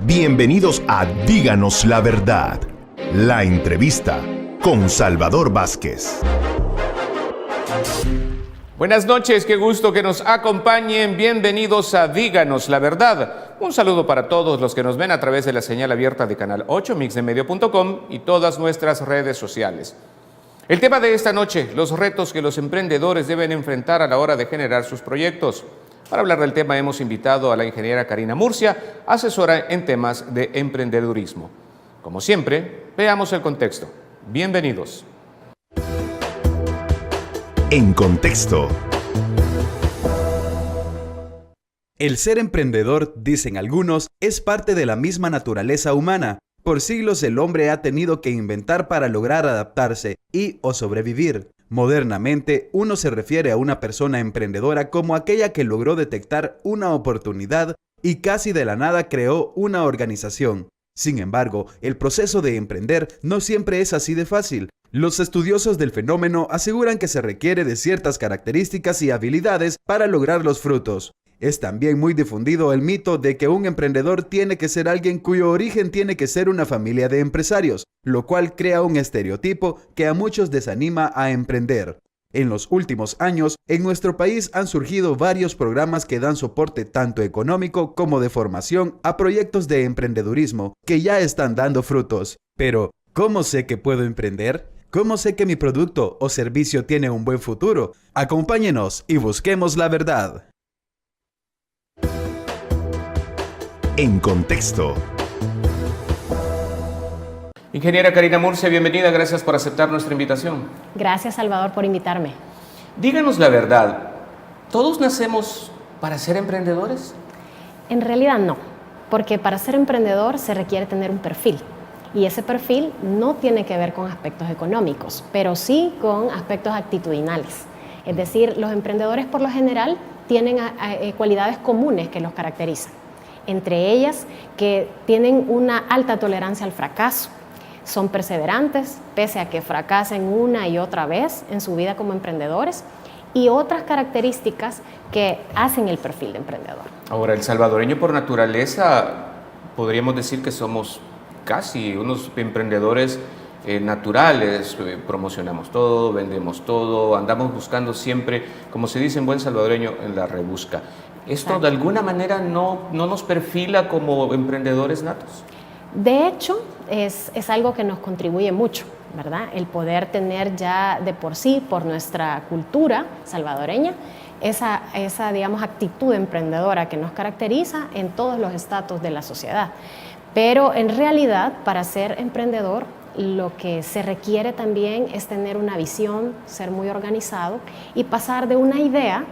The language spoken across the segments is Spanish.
Bienvenidos a Díganos la Verdad, la entrevista con Salvador Vázquez. Buenas noches, qué gusto que nos acompañen. Bienvenidos a Díganos la Verdad. Un saludo para todos los que nos ven a través de la señal abierta de Canal 8, mixdemedio.com y todas nuestras redes sociales. El tema de esta noche, los retos que los emprendedores deben enfrentar a la hora de generar sus proyectos. Para hablar del tema hemos invitado a la ingeniera Karina Murcia, asesora en temas de emprendedurismo. Como siempre, veamos el contexto. Bienvenidos. En contexto. El ser emprendedor, dicen algunos, es parte de la misma naturaleza humana. Por siglos el hombre ha tenido que inventar para lograr adaptarse o sobrevivir. Modernamente, uno se refiere a una persona emprendedora como aquella que logró detectar una oportunidad y casi de la nada creó una organización. Sin embargo, el proceso de emprender no siempre es así de fácil. Los estudiosos del fenómeno aseguran que se requiere de ciertas características y habilidades para lograr los frutos. Es también muy difundido el mito de que un emprendedor tiene que ser alguien cuyo origen tiene que ser una familia de empresarios, lo cual crea un estereotipo que a muchos desanima a emprender. En los últimos años, en nuestro país han surgido varios programas que dan soporte tanto económico como de formación a proyectos de emprendedurismo que ya están dando frutos. Pero, ¿cómo sé que puedo emprender? ¿Cómo sé que mi producto o servicio tiene un buen futuro? Acompáñenos y busquemos la verdad. En contexto. Ingeniera Karina Murcia, bienvenida. Gracias por aceptar nuestra invitación. Gracias, Salvador, por invitarme. Díganos la verdad. ¿Todos nacemos para ser emprendedores? En realidad no, porque para ser emprendedor se requiere tener un perfil. Y ese perfil no tiene que ver con aspectos económicos, pero sí con aspectos actitudinales. Es decir, los emprendedores por lo general tienen cualidades comunes que los caracterizan. Entre ellas, que tienen una alta tolerancia al fracaso, son perseverantes, pese a que fracasen una y otra vez en su vida como emprendedores, y otras características que hacen el perfil de emprendedor. Ahora, el salvadoreño por naturaleza, podríamos decir que somos casi unos emprendedores naturales, promocionamos todo, vendemos todo, andamos buscando siempre, como se dice en buen salvadoreño, en la rebusca. ¿Esto Exacto. de alguna manera no nos perfila como emprendedores natos? De hecho, es algo que nos contribuye mucho, ¿verdad? El poder tener ya de por sí, por nuestra cultura salvadoreña, esa digamos, actitud emprendedora que nos caracteriza en todos los estratos de la sociedad. Pero en realidad, para ser emprendedor, lo que se requiere también es tener una visión, ser muy organizado y pasar de una idea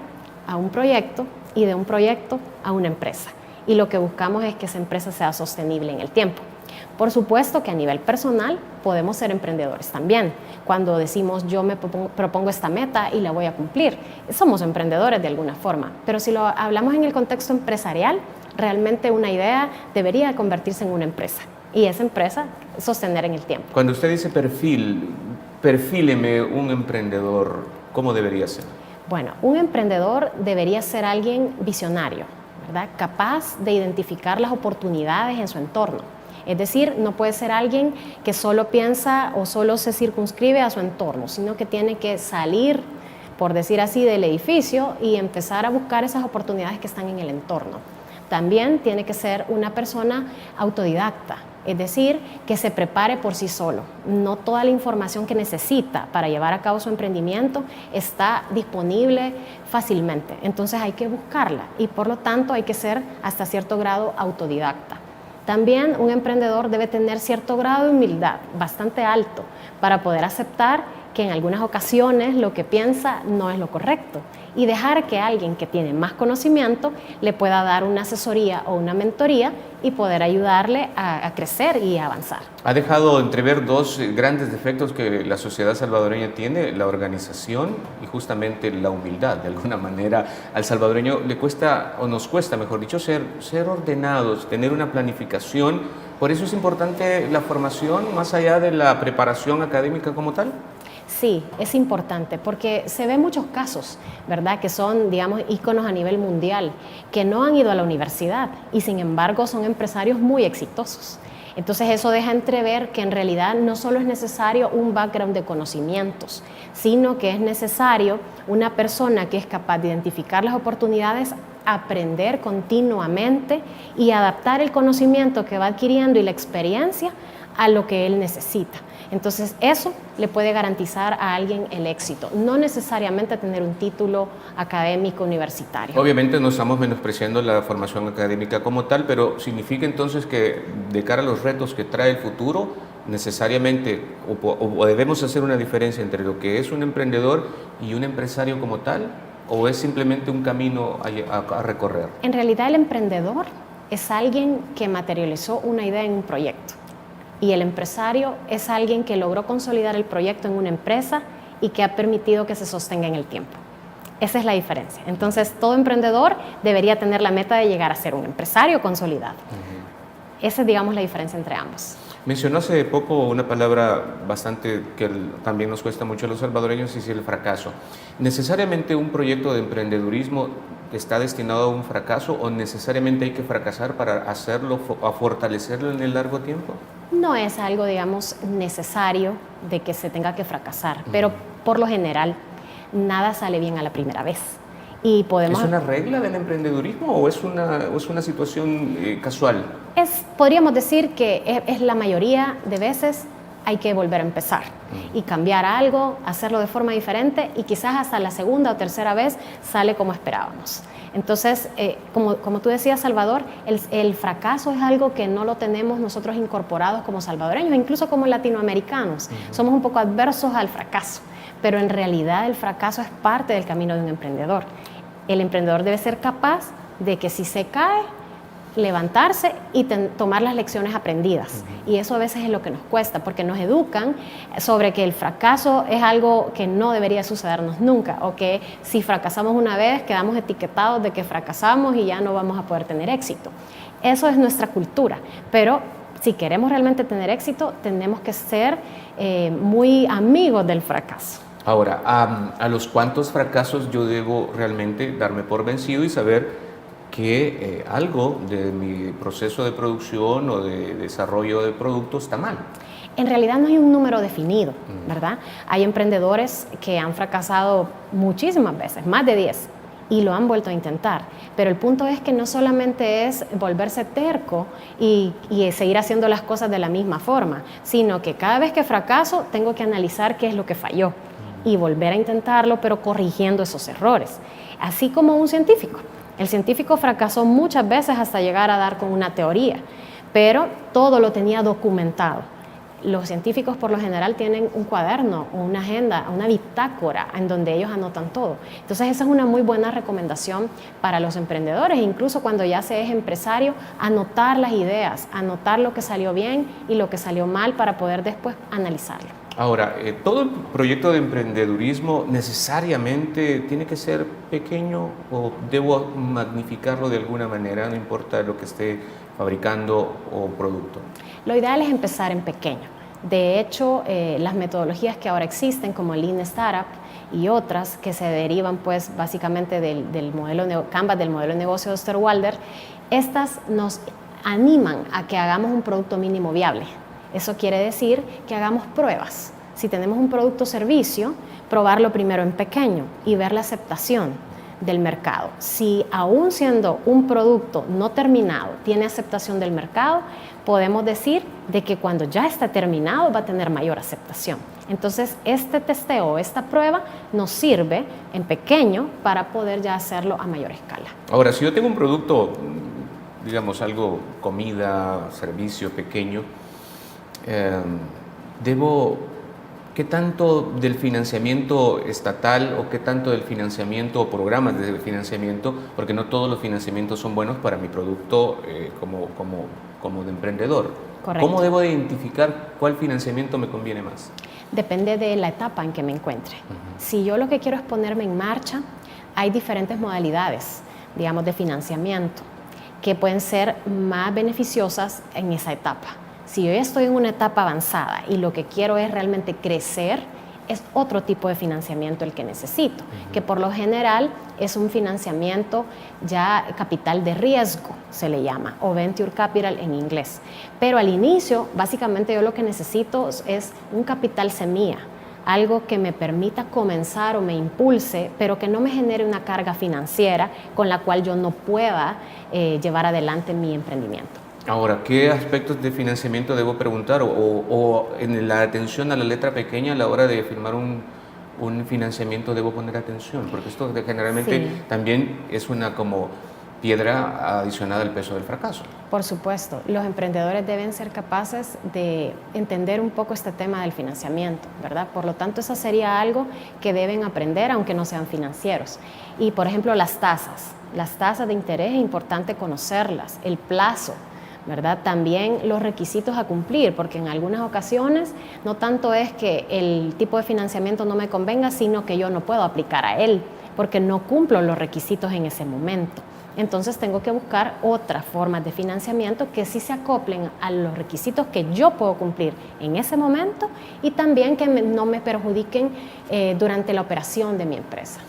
a un proyecto y de un proyecto a una empresa. Y lo que buscamos es que esa empresa sea sostenible en el tiempo. Por supuesto que a nivel personal podemos ser emprendedores también. Cuando decimos yo me propongo esta meta y la voy a cumplir, somos emprendedores de alguna forma. Pero si lo hablamos en el contexto empresarial, realmente una idea debería convertirse en una empresa y esa empresa sostener en el tiempo. Cuando usted dice perfíleme un emprendedor, ¿cómo debería ser? Bueno, un emprendedor debería ser alguien visionario, ¿verdad? Capaz de identificar las oportunidades en su entorno. Es decir, no puede ser alguien que solo piensa o solo se circunscribe a su entorno, sino que tiene que salir, por decir así, del edificio y empezar a buscar esas oportunidades que están en el entorno. También tiene que ser una persona autodidacta, es decir, que se prepare por sí solo. No toda la información que necesita para llevar a cabo su emprendimiento está disponible fácilmente, entonces hay que buscarla y por lo tanto hay que ser hasta cierto grado autodidacta. También un emprendedor debe tener cierto grado de humildad, bastante alto, para poder aceptar que en algunas ocasiones lo que piensa no es lo correcto y dejar que alguien que tiene más conocimiento le pueda dar una asesoría o una mentoría y poder ayudarle a crecer y a avanzar. Ha dejado entrever dos grandes defectos que la sociedad salvadoreña tiene, la organización y justamente la humildad. De alguna manera al salvadoreño le cuesta, o nos cuesta, mejor dicho, ser ordenados, tener una planificación. Por eso es importante la formación más allá de la preparación académica como tal. Sí, es importante porque se ven muchos casos, ¿verdad? Que son, digamos, íconos a nivel mundial, que no han ido a la universidad y sin embargo son empresarios muy exitosos. Entonces eso deja entrever que en realidad no solo es necesario un background de conocimientos, sino que es necesario una persona que es capaz de identificar las oportunidades, aprender continuamente y adaptar el conocimiento que va adquiriendo y la experiencia a lo que él necesita. Entonces eso le puede garantizar a alguien el éxito, no necesariamente tener un título académico universitario. Obviamente no estamos menospreciando la formación académica como tal, pero significa entonces que de cara a los retos que trae el futuro, necesariamente o debemos hacer una diferencia entre lo que es un emprendedor y un empresario como tal, o es simplemente un camino a recorrer. En realidad el emprendedor es alguien que materializó una idea en un proyecto. Y el empresario es alguien que logró consolidar el proyecto en una empresa y que ha permitido que se sostenga en el tiempo. Esa es la diferencia. Entonces, todo emprendedor debería tener la meta de llegar a ser un empresario consolidado. Esa es, digamos, la diferencia entre ambos. Mencionó hace poco una palabra bastante que también nos cuesta mucho a los salvadoreños, y es el fracaso. ¿Necesariamente un proyecto de emprendedurismo está destinado a un fracaso o necesariamente hay que fracasar para hacerlo, a fortalecerlo en el largo tiempo? No es algo, digamos, necesario de que se tenga que fracasar, pero por lo general nada sale bien a la primera vez. Y podemos... ¿Es una regla del emprendedurismo o es una situación casual? Podríamos decir que es la mayoría de veces hay que volver a empezar y cambiar algo, hacerlo de forma diferente y quizás hasta la segunda o tercera vez sale como esperábamos. Entonces, como tú decías, Salvador, el fracaso es algo que no lo tenemos nosotros incorporados como salvadoreños, incluso como latinoamericanos. Somos un poco adversos al fracaso, pero en realidad el fracaso es parte del camino de un emprendedor. El emprendedor debe ser capaz de que si se cae, levantarse y tomar las lecciones aprendidas. Y eso a veces es lo que nos cuesta, porque nos educan sobre que el fracaso es algo que no debería sucedernos nunca, o que si fracasamos una vez quedamos etiquetados de que fracasamos y ya no vamos a poder tener éxito. Eso es nuestra cultura, pero si queremos realmente tener éxito, tenemos que ser muy amigos del fracaso. Ahora, ¿a los cuántos fracasos yo debo realmente darme por vencido y saber que algo de mi proceso de producción o de desarrollo de producto está mal? En realidad no hay un número definido, ¿verdad? Hay emprendedores que han fracasado muchísimas veces, más de 10, y lo han vuelto a intentar. Pero el punto es que no solamente es volverse terco y seguir haciendo las cosas de la misma forma, sino que cada vez que fracaso tengo que analizar qué es lo que falló y volver a intentarlo, pero corrigiendo esos errores. Así como un científico. El científico fracasó muchas veces hasta llegar a dar con una teoría, pero todo lo tenía documentado. Los científicos por lo general tienen un cuaderno, una agenda, una bitácora en donde ellos anotan todo. Entonces esa es una muy buena recomendación para los emprendedores, incluso cuando ya se es empresario, anotar las ideas, anotar lo que salió bien y lo que salió mal para poder después analizarlo. Ahora, ¿todo el proyecto de emprendedurismo necesariamente tiene que ser pequeño o debo magnificarlo de alguna manera, no importa lo que esté fabricando o producto? Lo ideal es empezar en pequeño. De hecho, las metodologías que ahora existen, como el Lean Startup y otras que se derivan pues básicamente del modelo Canvas, del modelo de negocio de Osterwalder, estas nos animan a que hagamos un producto mínimo viable. Eso quiere decir que hagamos pruebas. Si tenemos un producto o servicio, probarlo primero en pequeño y ver la aceptación del mercado. Si aún siendo un producto no terminado tiene aceptación del mercado, podemos decir de que cuando ya está terminado va a tener mayor aceptación. Entonces, este testeo, esta prueba nos sirve en pequeño para poder ya hacerlo a mayor escala. Ahora, si yo tengo un producto, digamos algo, comida, servicio pequeño, ¿qué tanto del financiamiento estatal o qué tanto del financiamiento o programas de financiamiento, porque no todos los financiamientos son buenos para mi producto como de emprendedor? Correcto. ¿Cómo debo de identificar cuál financiamiento me conviene más? Depende de la etapa en que me encuentre. Si yo lo que quiero es ponerme en marcha, hay diferentes modalidades, digamos, de financiamiento que pueden ser más beneficiosas en esa etapa. Si yo ya estoy en una etapa avanzada y lo que quiero es realmente crecer es otro tipo de financiamiento el que necesito, que por lo general es un financiamiento ya capital de riesgo, se le llama, o venture capital en inglés. Pero al inicio, básicamente yo lo que necesito es un capital semilla, algo que me permita comenzar o me impulse, pero que no me genere una carga financiera con la cual yo no pueda llevar adelante mi emprendimiento. Ahora, ¿qué aspectos de financiamiento debo preguntar o en la atención a la letra pequeña a la hora de firmar un financiamiento debo poner atención? Porque esto generalmente Sí. también es una como piedra adicionada al peso del fracaso. Por supuesto, los emprendedores deben ser capaces de entender un poco este tema del financiamiento, ¿verdad? Por lo tanto, eso sería algo que deben aprender, aunque no sean financieros. Y, por ejemplo, las tasas de interés es importante conocerlas, el plazo, ¿verdad? También los requisitos a cumplir, porque en algunas ocasiones no tanto es que el tipo de financiamiento no me convenga, sino que yo no puedo aplicar a él, porque no cumplo los requisitos en ese momento. Entonces tengo que buscar otras formas de financiamiento que sí se acoplen a los requisitos que yo puedo cumplir en ese momento y también que no me perjudiquen durante la operación de mi empresa.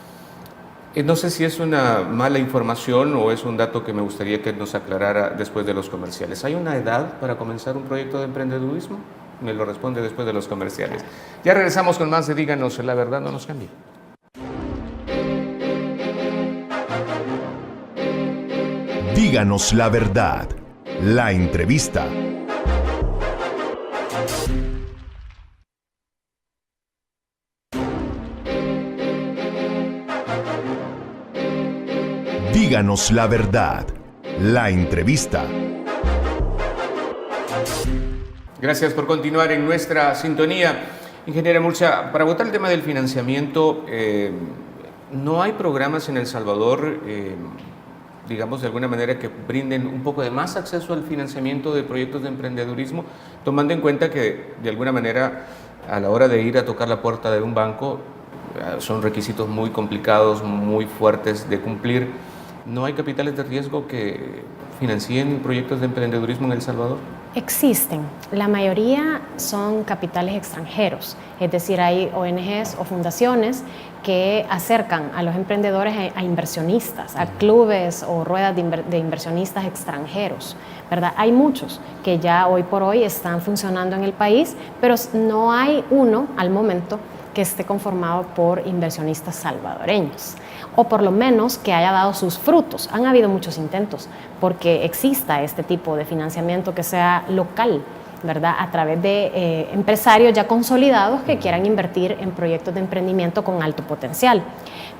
No sé si es una mala información o es un dato que me gustaría que nos aclarara después de los comerciales. ¿Hay una edad para comenzar un proyecto de emprendedurismo? Me lo responde después de los comerciales. Ya regresamos con más de Díganos la Verdad, no nos cambie. Díganos la verdad. La entrevista. Díganos la verdad. La entrevista. Gracias por continuar en nuestra sintonía. Ingeniera Murcia, para votar el tema del financiamiento, ¿no hay programas en El Salvador, digamos de alguna manera, que brinden un poco de más acceso al financiamiento de proyectos de emprendedurismo, tomando en cuenta que de alguna manera a la hora de ir a tocar la puerta de un banco son requisitos muy complicados, muy fuertes de cumplir? ¿No hay capitales de riesgo que financien proyectos de emprendedurismo en El Salvador? Existen. La mayoría son capitales extranjeros, es decir, hay ONGs o fundaciones que acercan a los emprendedores a inversionistas, a clubes o ruedas de inversionistas extranjeros, ¿verdad? Hay muchos que ya hoy por hoy están funcionando en el país, pero no hay uno al momento que esté conformado por inversionistas salvadoreños, o por lo menos que haya dado sus frutos. Han habido muchos intentos porque exista este tipo de financiamiento que sea local, ¿verdad? A través de empresarios ya consolidados que quieran invertir en proyectos de emprendimiento con alto potencial.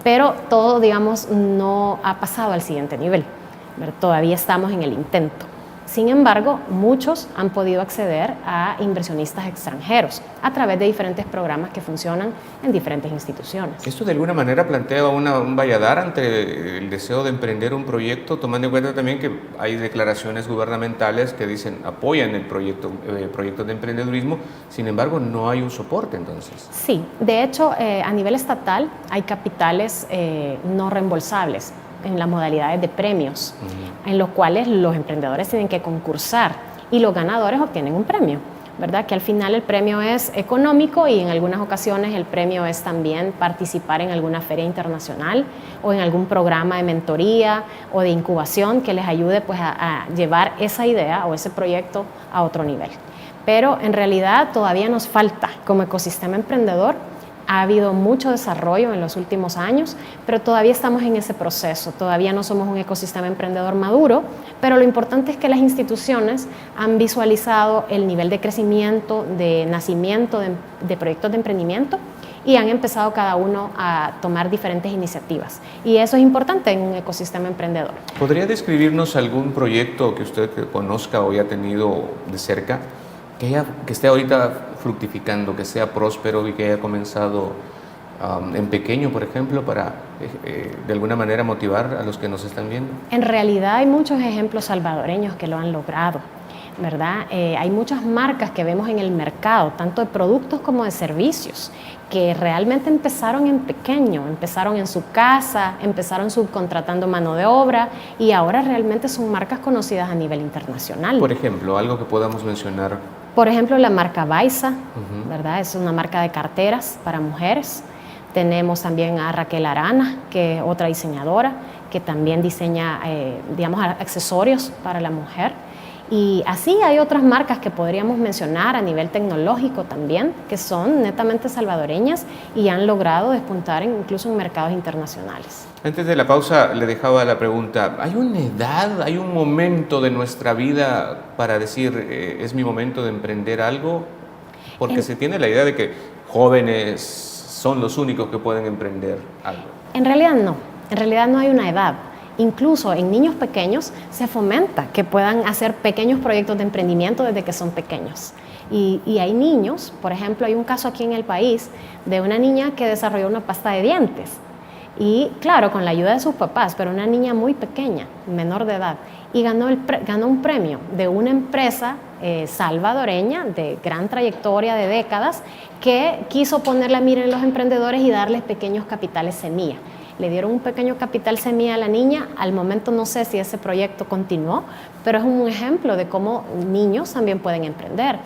Pero todo, digamos, no ha pasado al siguiente nivel, ¿verdad? Todavía estamos en el intento. Sin embargo, muchos han podido acceder a inversionistas extranjeros a través de diferentes programas que funcionan en diferentes instituciones. ¿Esto de alguna manera plantea un valladar ante el deseo de emprender un proyecto, tomando en cuenta también que hay declaraciones gubernamentales que dicen apoyan el proyecto de emprendedurismo, sin embargo no hay un soporte entonces? Sí, de hecho a nivel estatal hay capitales no reembolsables en las modalidades de premios, en los cuales los emprendedores tienen que concursar y los ganadores obtienen un premio, ¿verdad? Que al final el premio es económico y en algunas ocasiones el premio es también participar en alguna feria internacional o en algún programa de mentoría o de incubación que les ayude pues a llevar esa idea o ese proyecto a otro nivel. Pero en realidad todavía nos falta como ecosistema emprendedor. Ha habido mucho desarrollo en los últimos años, pero todavía estamos en ese proceso. Todavía no somos un ecosistema emprendedor maduro, pero lo importante es que las instituciones han visualizado el nivel de crecimiento, de nacimiento de proyectos de emprendimiento y han empezado cada uno a tomar diferentes iniciativas. Y eso es importante en un ecosistema emprendedor. ¿Podría describirnos algún proyecto que usted conozca o haya tenido de cerca que esté ahorita fructificando, que sea próspero y que haya comenzado en pequeño, por ejemplo, para de alguna manera motivar a los que nos están viendo? En realidad hay muchos ejemplos salvadoreños que lo han logrado. ¿verdad? Hay muchas marcas que vemos en el mercado, tanto de productos como de servicios, que realmente empezaron en pequeño, empezaron en su casa, empezaron subcontratando mano de obra y ahora realmente son marcas conocidas a nivel internacional. Por ejemplo, algo que podamos mencionar. Por ejemplo, la marca Baiza, ¿verdad? Es una marca de carteras para mujeres. Tenemos también a Raquel Arana, que es otra diseñadora, que también diseña, digamos, accesorios para la mujer. Y así hay otras marcas que podríamos mencionar a nivel tecnológico también, que son netamente salvadoreñas y han logrado despuntar incluso en mercados internacionales. Antes de la pausa le dejaba la pregunta, ¿hay una edad, hay un momento de nuestra vida para decir es mi momento de emprender algo? Porque se tiene la idea de que jóvenes son los únicos que pueden emprender algo. En realidad no hay una edad. Incluso en niños pequeños se fomenta que puedan hacer pequeños proyectos de emprendimiento desde que son pequeños. Y hay niños, por ejemplo, hay un caso aquí en el país de una niña que desarrolló una pasta de dientes. Y claro, con la ayuda de sus papás, pero una niña muy pequeña, menor de edad, y ganó un premio de una empresa salvadoreña de gran trayectoria de décadas que quiso poner la mira en los emprendedores y darles pequeños capitales semilla. Le dieron un pequeño capital semilla a la niña. Al momento no sé si ese proyecto continuó, pero es un ejemplo de cómo niños también pueden emprender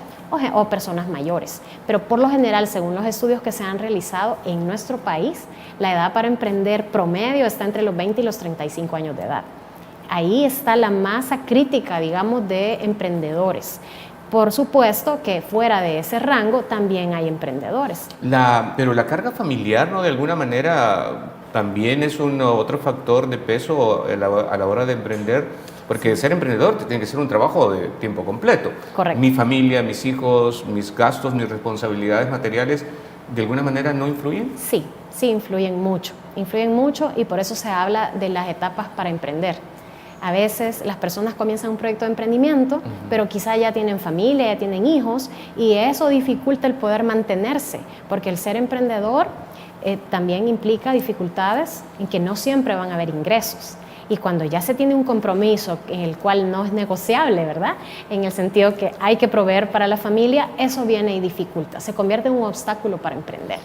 o personas mayores. Pero por lo general, según los estudios que se han realizado en nuestro país, la edad para emprender promedio está entre los 20 y los 35 años de edad. Ahí está la masa crítica, digamos, de emprendedores. Por supuesto que fuera de ese rango también hay emprendedores. Pero la carga familiar, ¿no? De alguna manera también es otro factor de peso a la hora de emprender, porque ser emprendedor tiene que ser un trabajo de tiempo completo. Correcto. Mi familia, mis hijos, mis gastos, mis responsabilidades materiales, ¿de alguna manera no influyen? Sí, influyen mucho y por eso se habla de las etapas para emprender. A veces las personas comienzan un proyecto de emprendimiento, pero quizá ya tienen familia, ya tienen hijos y eso dificulta el poder mantenerse, porque el ser emprendedor también implica dificultades en que no siempre van a haber ingresos. Y cuando ya se tiene un compromiso en el cual no es negociable, ¿verdad? En el sentido que hay que proveer para la familia, eso viene y dificulta, se convierte en un obstáculo para emprender.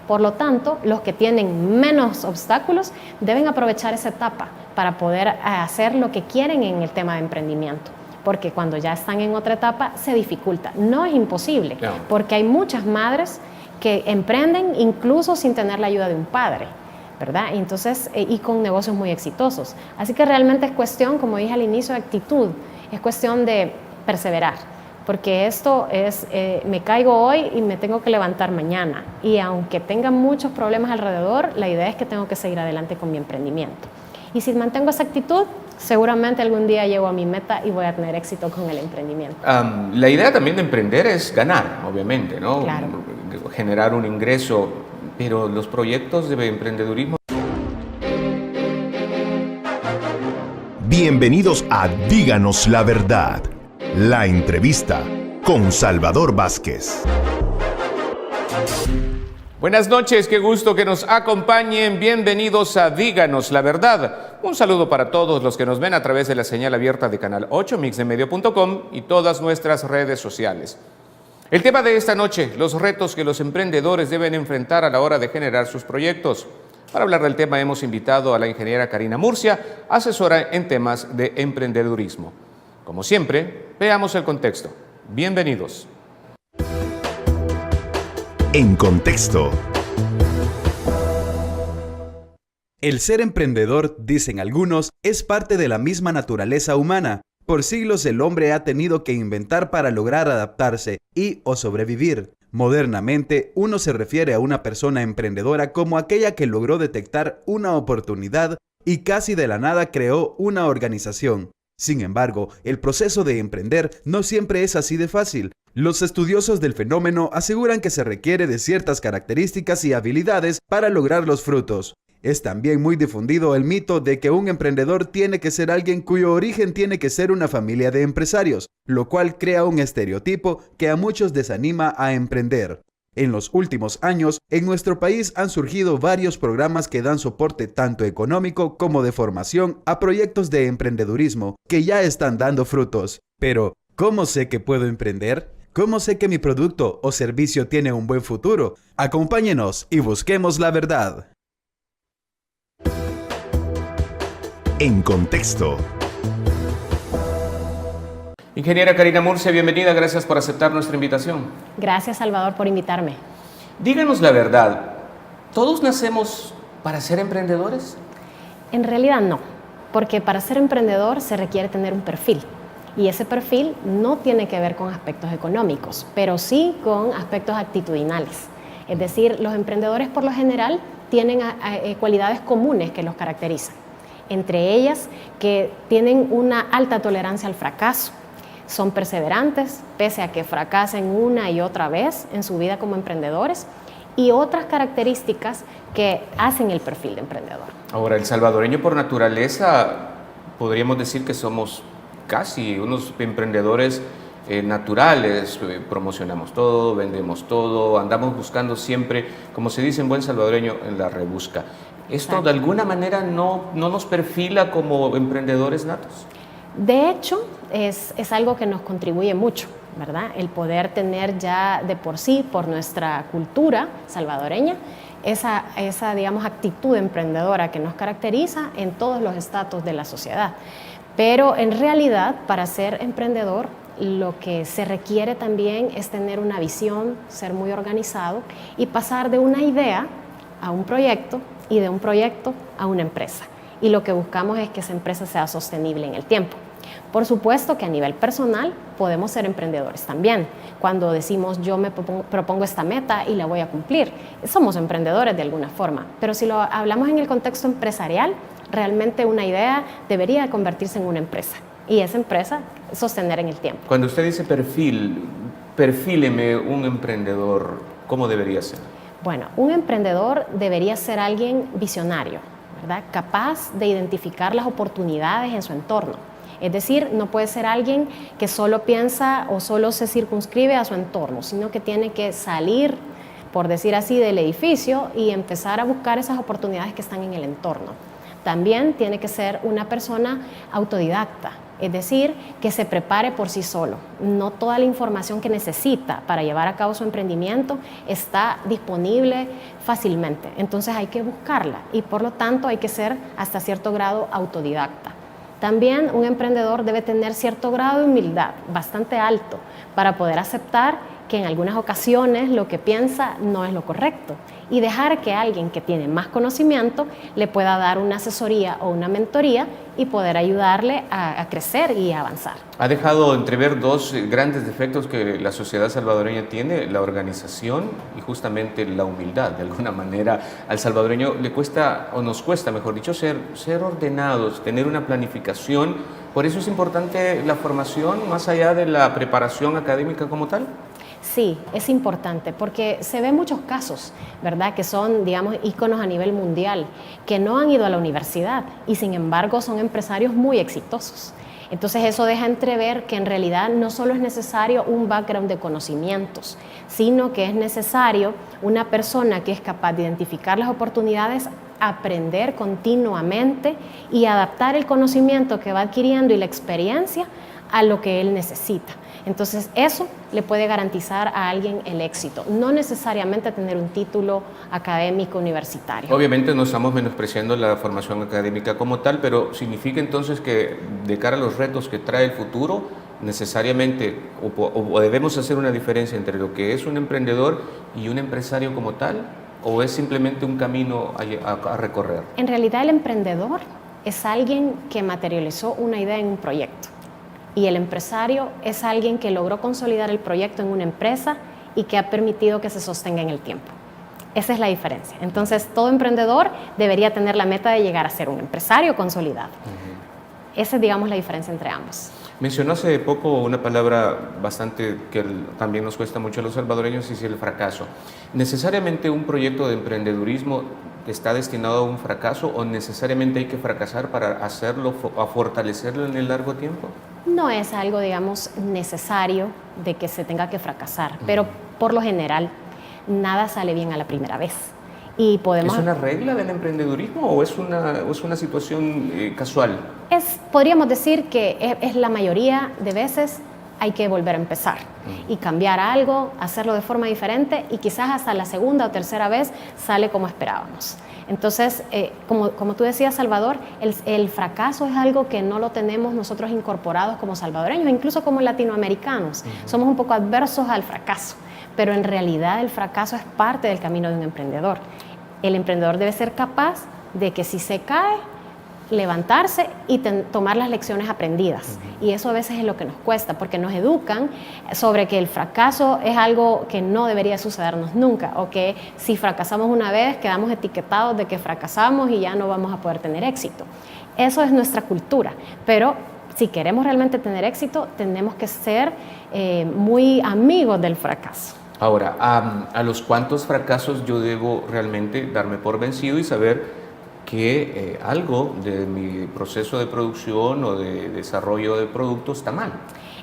Por lo tanto, los que tienen menos obstáculos deben aprovechar esa etapa para poder hacer lo que quieren en el tema de emprendimiento. Porque cuando ya están en otra etapa, se dificulta. No es imposible, porque hay muchas madres que emprenden incluso sin tener la ayuda de un padre, ¿verdad? Entonces, y con negocios muy exitosos. Así que realmente es cuestión, como dije al inicio, de actitud, es cuestión de perseverar, porque esto es, me caigo hoy y me tengo que levantar mañana, y aunque tenga muchos problemas alrededor, la idea es que tengo que seguir adelante con mi emprendimiento. Y si mantengo esa actitud, seguramente algún día llego a mi meta y voy a tener éxito con el emprendimiento. La idea también de emprender es ganar, obviamente, ¿no? Claro. Generar un ingreso, pero los proyectos de emprendedurismo. Bienvenidos a Díganos la Verdad, la entrevista con Salvador Vázquez. Buenas noches, qué gusto que nos acompañen. Bienvenidos a Díganos la Verdad. Un saludo para todos los que nos ven a través de la señal abierta de Canal 8, mixdemedio.com y todas nuestras redes sociales. El tema de esta noche, los retos que los emprendedores deben enfrentar a la hora de generar sus proyectos. Para hablar del tema hemos invitado a la ingeniera Karina Murcia, asesora en temas de emprendedurismo. Como siempre, veamos el contexto. Bienvenidos. En contexto. El ser emprendedor, dicen algunos, es parte de la misma naturaleza humana. Por siglos el hombre ha tenido que inventar para lograr adaptarse o sobrevivir. Modernamente, uno se refiere a una persona emprendedora como aquella que logró detectar una oportunidad y casi de la nada creó una organización. Sin embargo, el proceso de emprender no siempre es así de fácil. Los estudiosos del fenómeno aseguran que se requiere de ciertas características y habilidades para lograr los frutos. Es también muy difundido el mito de que un emprendedor tiene que ser alguien cuyo origen tiene que ser una familia de empresarios, lo cual crea un estereotipo que a muchos desanima a emprender. En los últimos años, en nuestro país han surgido varios programas que dan soporte tanto económico como de formación a proyectos de emprendedurismo que ya están dando frutos. Pero, ¿Cómo sé que puedo emprender? ¿Cómo sé que mi producto o servicio tiene un buen futuro? Acompáñenos y busquemos la verdad. En contexto. Ingeniera Karina Murcia, bienvenida, gracias por aceptar nuestra invitación. Gracias, Salvador, por invitarme. Díganos la verdad, ¿todos nacemos para ser emprendedores? En realidad no, porque para ser emprendedor se requiere tener un perfil. Y ese perfil no tiene que ver con aspectos económicos, pero sí con aspectos actitudinales. Es decir, los emprendedores por lo general tienen cualidades comunes que los caracterizan. Entre ellas, que tienen una alta tolerancia al fracaso, son perseverantes, pese a que fracasen una y otra vez en su vida como emprendedores, y otras características que hacen el perfil de emprendedor. Ahora, el salvadoreño por naturaleza, podríamos decir que somos casi unos emprendedores naturales, promocionamos todo, vendemos todo, andamos buscando siempre, como se dice en buen salvadoreño, en la rebusca. ¿Esto de alguna manera no nos perfila como emprendedores natos? De hecho, es algo que nos contribuye mucho, ¿verdad? El poder tener ya de por sí, por nuestra cultura salvadoreña, esa digamos, actitud emprendedora que nos caracteriza en todos los estratos de la sociedad. Pero en realidad, para ser emprendedor, lo que se requiere también es tener una visión, ser muy organizado y pasar de una idea a un proyecto y de un proyecto a una empresa. Y lo que buscamos es que esa empresa sea sostenible en el tiempo. Por supuesto que a nivel personal podemos ser emprendedores también. Cuando decimos yo me propongo esta meta y la voy a cumplir, somos emprendedores de alguna forma. Pero si lo hablamos en el contexto empresarial, realmente una idea debería convertirse en una empresa y esa empresa sostener en el tiempo. Cuando usted dice perfíleme un emprendedor, ¿cómo debería ser? Bueno, un emprendedor debería ser alguien visionario, ¿verdad? Capaz de identificar las oportunidades en su entorno. Es decir, no puede ser alguien que solo piensa o solo se circunscribe a su entorno, sino que tiene que salir, por decir así, del edificio y empezar a buscar esas oportunidades que están en el entorno. También tiene que ser una persona autodidacta, es decir, que se prepare por sí solo. No toda la información que necesita para llevar a cabo su emprendimiento está disponible fácilmente, entonces hay que buscarla y por lo tanto hay que ser hasta cierto grado autodidacta. También un emprendedor debe tener cierto grado de humildad, bastante alto, para poder aceptar que en algunas ocasiones lo que piensa no es lo correcto y dejar que alguien que tiene más conocimiento le pueda dar una asesoría o una mentoría y poder ayudarle a crecer y a avanzar. Ha dejado entrever dos grandes defectos que la sociedad salvadoreña tiene, la organización y justamente la humildad. De alguna manera al salvadoreño le cuesta, o nos cuesta, mejor dicho, ser ordenados, tener una planificación. Por eso es importante la formación más allá de la preparación académica como tal. Sí, es importante porque se ven muchos casos, ¿verdad? Que son, digamos, íconos a nivel mundial, que no han ido a la universidad y sin embargo son empresarios muy exitosos. Entonces eso deja entrever que en realidad no solo es necesario un background de conocimientos, sino que es necesario una persona que es capaz de identificar las oportunidades, aprender continuamente y adaptar el conocimiento que va adquiriendo y la experiencia a lo que él necesita. Entonces eso le puede garantizar a alguien el éxito, no necesariamente tener un título académico universitario. Obviamente no estamos menospreciando la formación académica como tal, pero significa entonces que de cara a los retos que trae el futuro, necesariamente o debemos hacer una diferencia entre lo que es un emprendedor y un empresario como tal, o es simplemente un camino a recorrer. En realidad el emprendedor es alguien que materializó una idea en un proyecto. Y el empresario es alguien que logró consolidar el proyecto en una empresa y que ha permitido que se sostenga en el tiempo. Esa es la diferencia. Entonces, todo emprendedor debería tener la meta de llegar a ser un empresario consolidado. Esa es, digamos, la diferencia entre ambos. Mencionó hace poco una palabra bastante que también nos cuesta mucho a los salvadoreños, y es el fracaso. ¿Necesariamente un proyecto de emprendedurismo está destinado a un fracaso o necesariamente hay que fracasar para hacerlo, a fortalecerlo en el largo tiempo? No es algo, digamos, necesario de que se tenga que fracasar, pero por lo general nada sale bien a la primera vez. Y podemos... ¿Es una regla del emprendedurismo o es una situación casual? Podríamos decir que es la mayoría de veces hay que volver a empezar y cambiar algo, hacerlo de forma diferente y quizás hasta la segunda o tercera vez sale como esperábamos. Entonces, como tú decías, Salvador, el fracaso es algo que no lo tenemos nosotros incorporados como salvadoreños, incluso como latinoamericanos. Somos un poco adversos al fracaso, pero en realidad el fracaso es parte del camino de un emprendedor. El emprendedor debe ser capaz de que si se cae, levantarse y tomar las lecciones aprendidas. Y eso a veces es lo que nos cuesta, porque nos educan sobre que el fracaso es algo que no debería sucedernos nunca, o que si fracasamos una vez quedamos etiquetados de que fracasamos y ya no vamos a poder tener éxito. Eso es nuestra cultura, pero si queremos realmente tener éxito, tenemos que ser muy amigos del fracaso. Ahora, ¿a los cuántos fracasos yo debo realmente darme por vencido y saber que algo de mi proceso de producción o de desarrollo de producto está mal?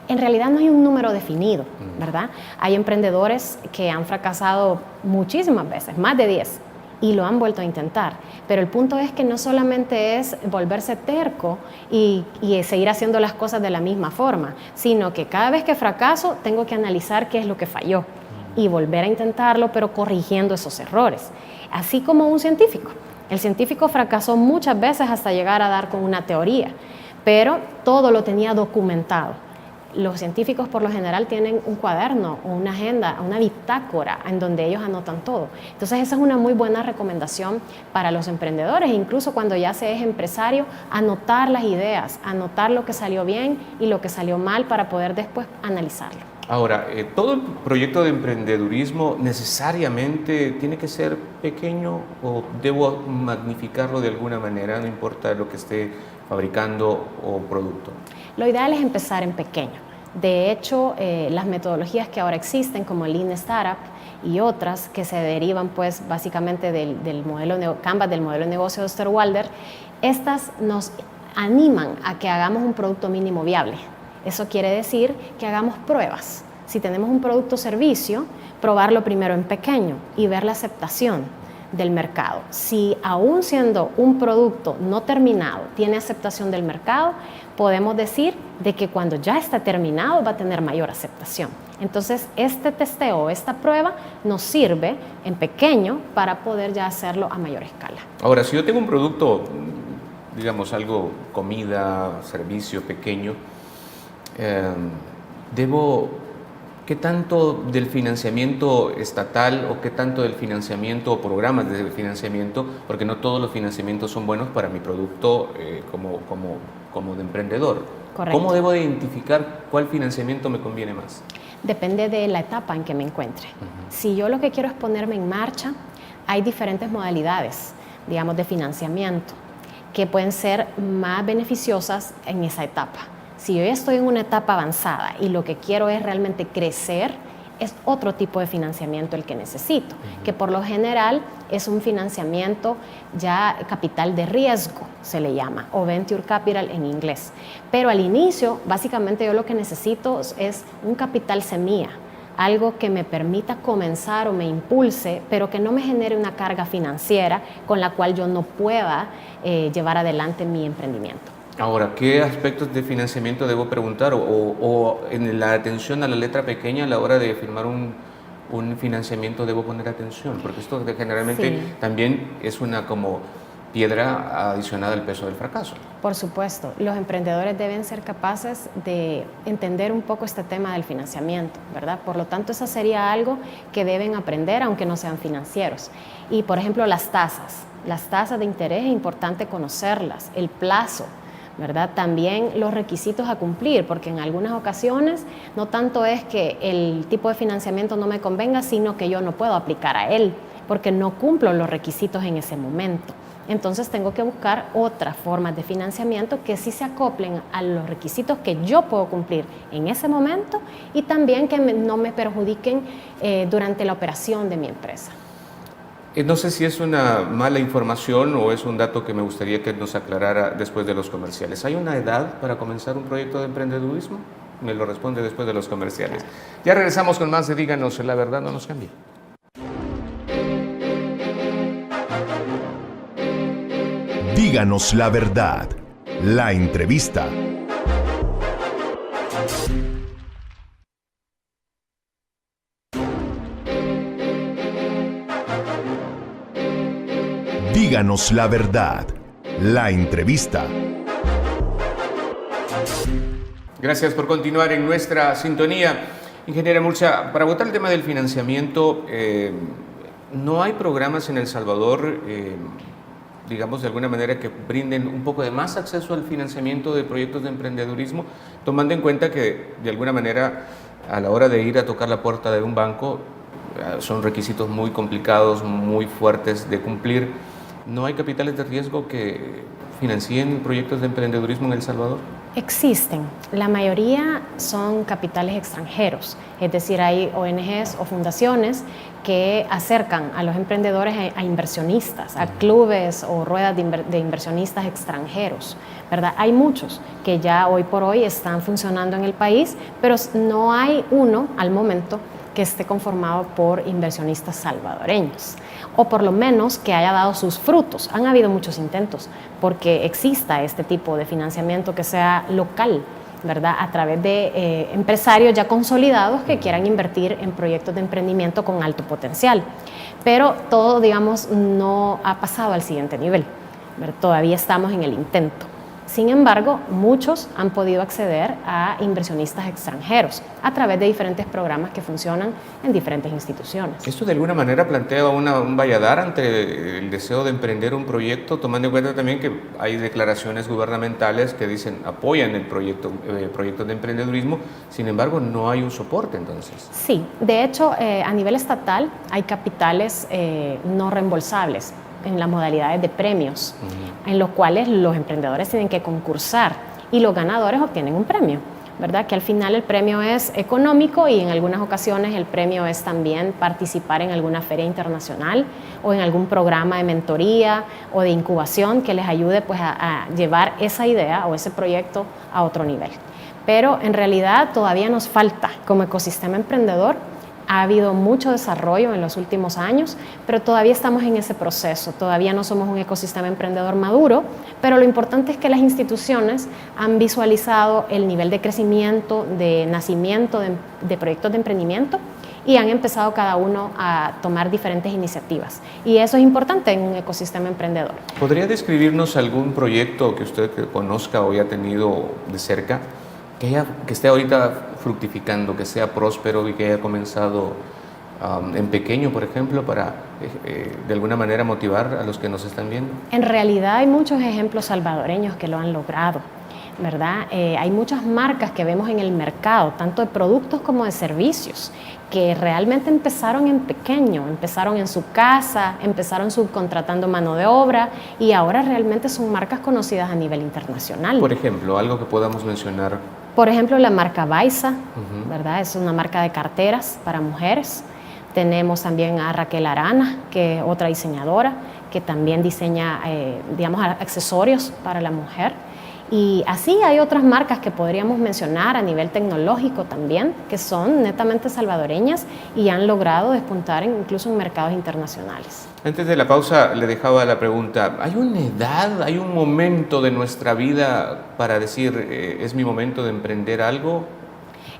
En realidad no hay un número definido, ¿verdad? Hay emprendedores que han fracasado muchísimas veces, más de 10, y lo han vuelto a intentar. Pero el punto es que no solamente es volverse terco y seguir haciendo las cosas de la misma forma, sino que cada vez que fracaso tengo que analizar qué es lo que falló y volver a intentarlo, pero corrigiendo esos errores. Así como un científico. El científico fracasó muchas veces hasta llegar a dar con una teoría, pero todo lo tenía documentado. Los científicos por lo general tienen un cuaderno o una agenda, una bitácora en donde ellos anotan todo. Entonces esa es una muy buena recomendación para los emprendedores, incluso cuando ya se es empresario, anotar las ideas, anotar lo que salió bien y lo que salió mal para poder después analizarlo. Ahora, ¿todo el proyecto de emprendedurismo necesariamente tiene que ser pequeño o debo magnificarlo de alguna manera, no importa lo que esté fabricando o producto? Lo ideal es empezar en pequeño. De hecho, las metodologías que ahora existen, como Lean Startup y otras que se derivan pues básicamente del modelo Canvas, del modelo de negocio de Osterwalder, estas nos animan a que hagamos un producto mínimo viable. Eso quiere decir que hagamos pruebas. Si tenemos un producto o servicio, probarlo primero en pequeño y ver la aceptación del mercado. Si aún siendo un producto no terminado tiene aceptación del mercado, podemos decir de que cuando ya está terminado va a tener mayor aceptación. Entonces, este testeo, esta prueba nos sirve en pequeño para poder ya hacerlo a mayor escala. Ahora, si yo tengo un producto, digamos algo, comida, servicio pequeño, ¿qué tanto del financiamiento estatal o qué tanto del financiamiento o programas de financiamiento, porque no todos los financiamientos son buenos para mi producto como de emprendedor? Correcto. ¿Cómo debo identificar cuál financiamiento me conviene más? Depende de la etapa en que me encuentre. Si yo lo que quiero es ponerme en marcha, hay diferentes modalidades, digamos, de financiamiento que pueden ser más beneficiosas en esa etapa. Si yo ya estoy en una etapa avanzada y lo que quiero es realmente crecer, es otro tipo de financiamiento el que necesito, que por lo general es un financiamiento ya capital de riesgo, se le llama, o venture capital en inglés. Pero al inicio, básicamente yo lo que necesito es un capital semilla, algo que me permita comenzar o me impulse, pero que no me genere una carga financiera con la cual yo no pueda llevar adelante mi emprendimiento. Ahora, ¿qué aspectos de financiamiento debo preguntar o en la atención a la letra pequeña a la hora de firmar un financiamiento debo poner atención? Porque esto generalmente también es una como piedra adicionada al peso del fracaso. Por supuesto, los emprendedores deben ser capaces de entender un poco este tema del financiamiento, ¿verdad? Por lo tanto, eso sería algo que deben aprender aunque no sean financieros. Y, por ejemplo, las tasas de interés es importante conocerlas, el plazo, ¿verdad? También los requisitos a cumplir, porque en algunas ocasiones no tanto es que el tipo de financiamiento no me convenga, sino que yo no puedo aplicar a él, porque no cumplo los requisitos en ese momento. Entonces tengo que buscar otras formas de financiamiento que sí se acoplen a los requisitos que yo puedo cumplir en ese momento y también que no me perjudiquen durante la operación de mi empresa. No sé si es una mala información o es un dato que me gustaría que nos aclarara después de los comerciales. ¿Hay una edad para comenzar un proyecto de emprendedurismo? Me lo responde después de los comerciales. Ya regresamos con más de Díganos la Verdad, no nos cambie. Díganos la verdad. La entrevista. Díganos la verdad. La entrevista. Gracias por continuar en nuestra sintonía. Ingeniera Murcia, para abordar el tema del financiamiento, ¿no hay programas en El Salvador, digamos de alguna manera, que brinden un poco de más acceso al financiamiento de proyectos de emprendedurismo, tomando en cuenta que de alguna manera a la hora de ir a tocar la puerta de un banco son requisitos muy complicados, muy fuertes de cumplir? ¿No hay capitales de riesgo que financien proyectos de emprendedurismo en El Salvador? Existen. La mayoría son capitales extranjeros, es decir, hay ONGs o fundaciones que acercan a los emprendedores a inversionistas, a clubes o ruedas de inversionistas extranjeros, ¿verdad? Hay muchos que ya hoy por hoy están funcionando en el país, pero no hay uno al momento que esté conformado por inversionistas salvadoreños, o por lo menos que haya dado sus frutos. Han habido muchos intentos porque exista este tipo de financiamiento que sea local, ¿verdad? A través de empresarios ya consolidados que quieran invertir en proyectos de emprendimiento con alto potencial. Pero todo, digamos, no ha pasado al siguiente nivel, ¿verdad? Todavía estamos en el intento. Sin embargo, muchos han podido acceder a inversionistas extranjeros a través de diferentes programas que funcionan en diferentes instituciones. ¿Esto de alguna manera plantea un valladar ante el deseo de emprender un proyecto, tomando en cuenta también que hay declaraciones gubernamentales que dicen apoyan el proyectos de emprendedurismo, sin embargo no hay un soporte entonces? Sí, de hecho a nivel estatal hay capitales no reembolsables en las modalidades de premios, en los cuales los emprendedores tienen que concursar y los ganadores obtienen un premio, ¿verdad? Que al final el premio es económico y en algunas ocasiones el premio es también participar en alguna feria internacional o en algún programa de mentoría o de incubación que les ayude pues a llevar esa idea o ese proyecto a otro nivel. Pero en realidad todavía nos falta como ecosistema emprendedor. Ha habido mucho desarrollo en los últimos años, pero todavía estamos en ese proceso. Todavía no somos un ecosistema emprendedor maduro, pero lo importante es que las instituciones han visualizado el nivel de crecimiento, de nacimiento de proyectos de emprendimiento y han empezado cada uno a tomar diferentes iniciativas. Y eso es importante en un ecosistema emprendedor. ¿Podría describirnos algún proyecto que usted conozca o haya tenido de cerca, que esté ahorita fructificando, que sea próspero y que haya comenzado en pequeño, por ejemplo, para de alguna manera motivar a los que nos están viendo? En realidad hay muchos ejemplos salvadoreños que lo han logrado, ¿verdad? Hay muchas marcas que vemos en el mercado, tanto de productos como de servicios, que realmente empezaron en pequeño, empezaron en su casa, empezaron subcontratando mano de obra y ahora realmente son marcas conocidas a nivel internacional. Por ejemplo, algo que podamos mencionar. Por ejemplo, la marca Baiza, ¿verdad? Es una marca de carteras para mujeres. Tenemos también a Raquel Arana, que es otra diseñadora, que también diseña, digamos, accesorios para la mujer. Y así hay otras marcas que podríamos mencionar a nivel tecnológico también, que son netamente salvadoreñas y han logrado despuntar incluso en mercados internacionales. Antes de la pausa le dejaba la pregunta, ¿hay una edad, hay un momento de nuestra vida para decir es mi momento de emprender algo?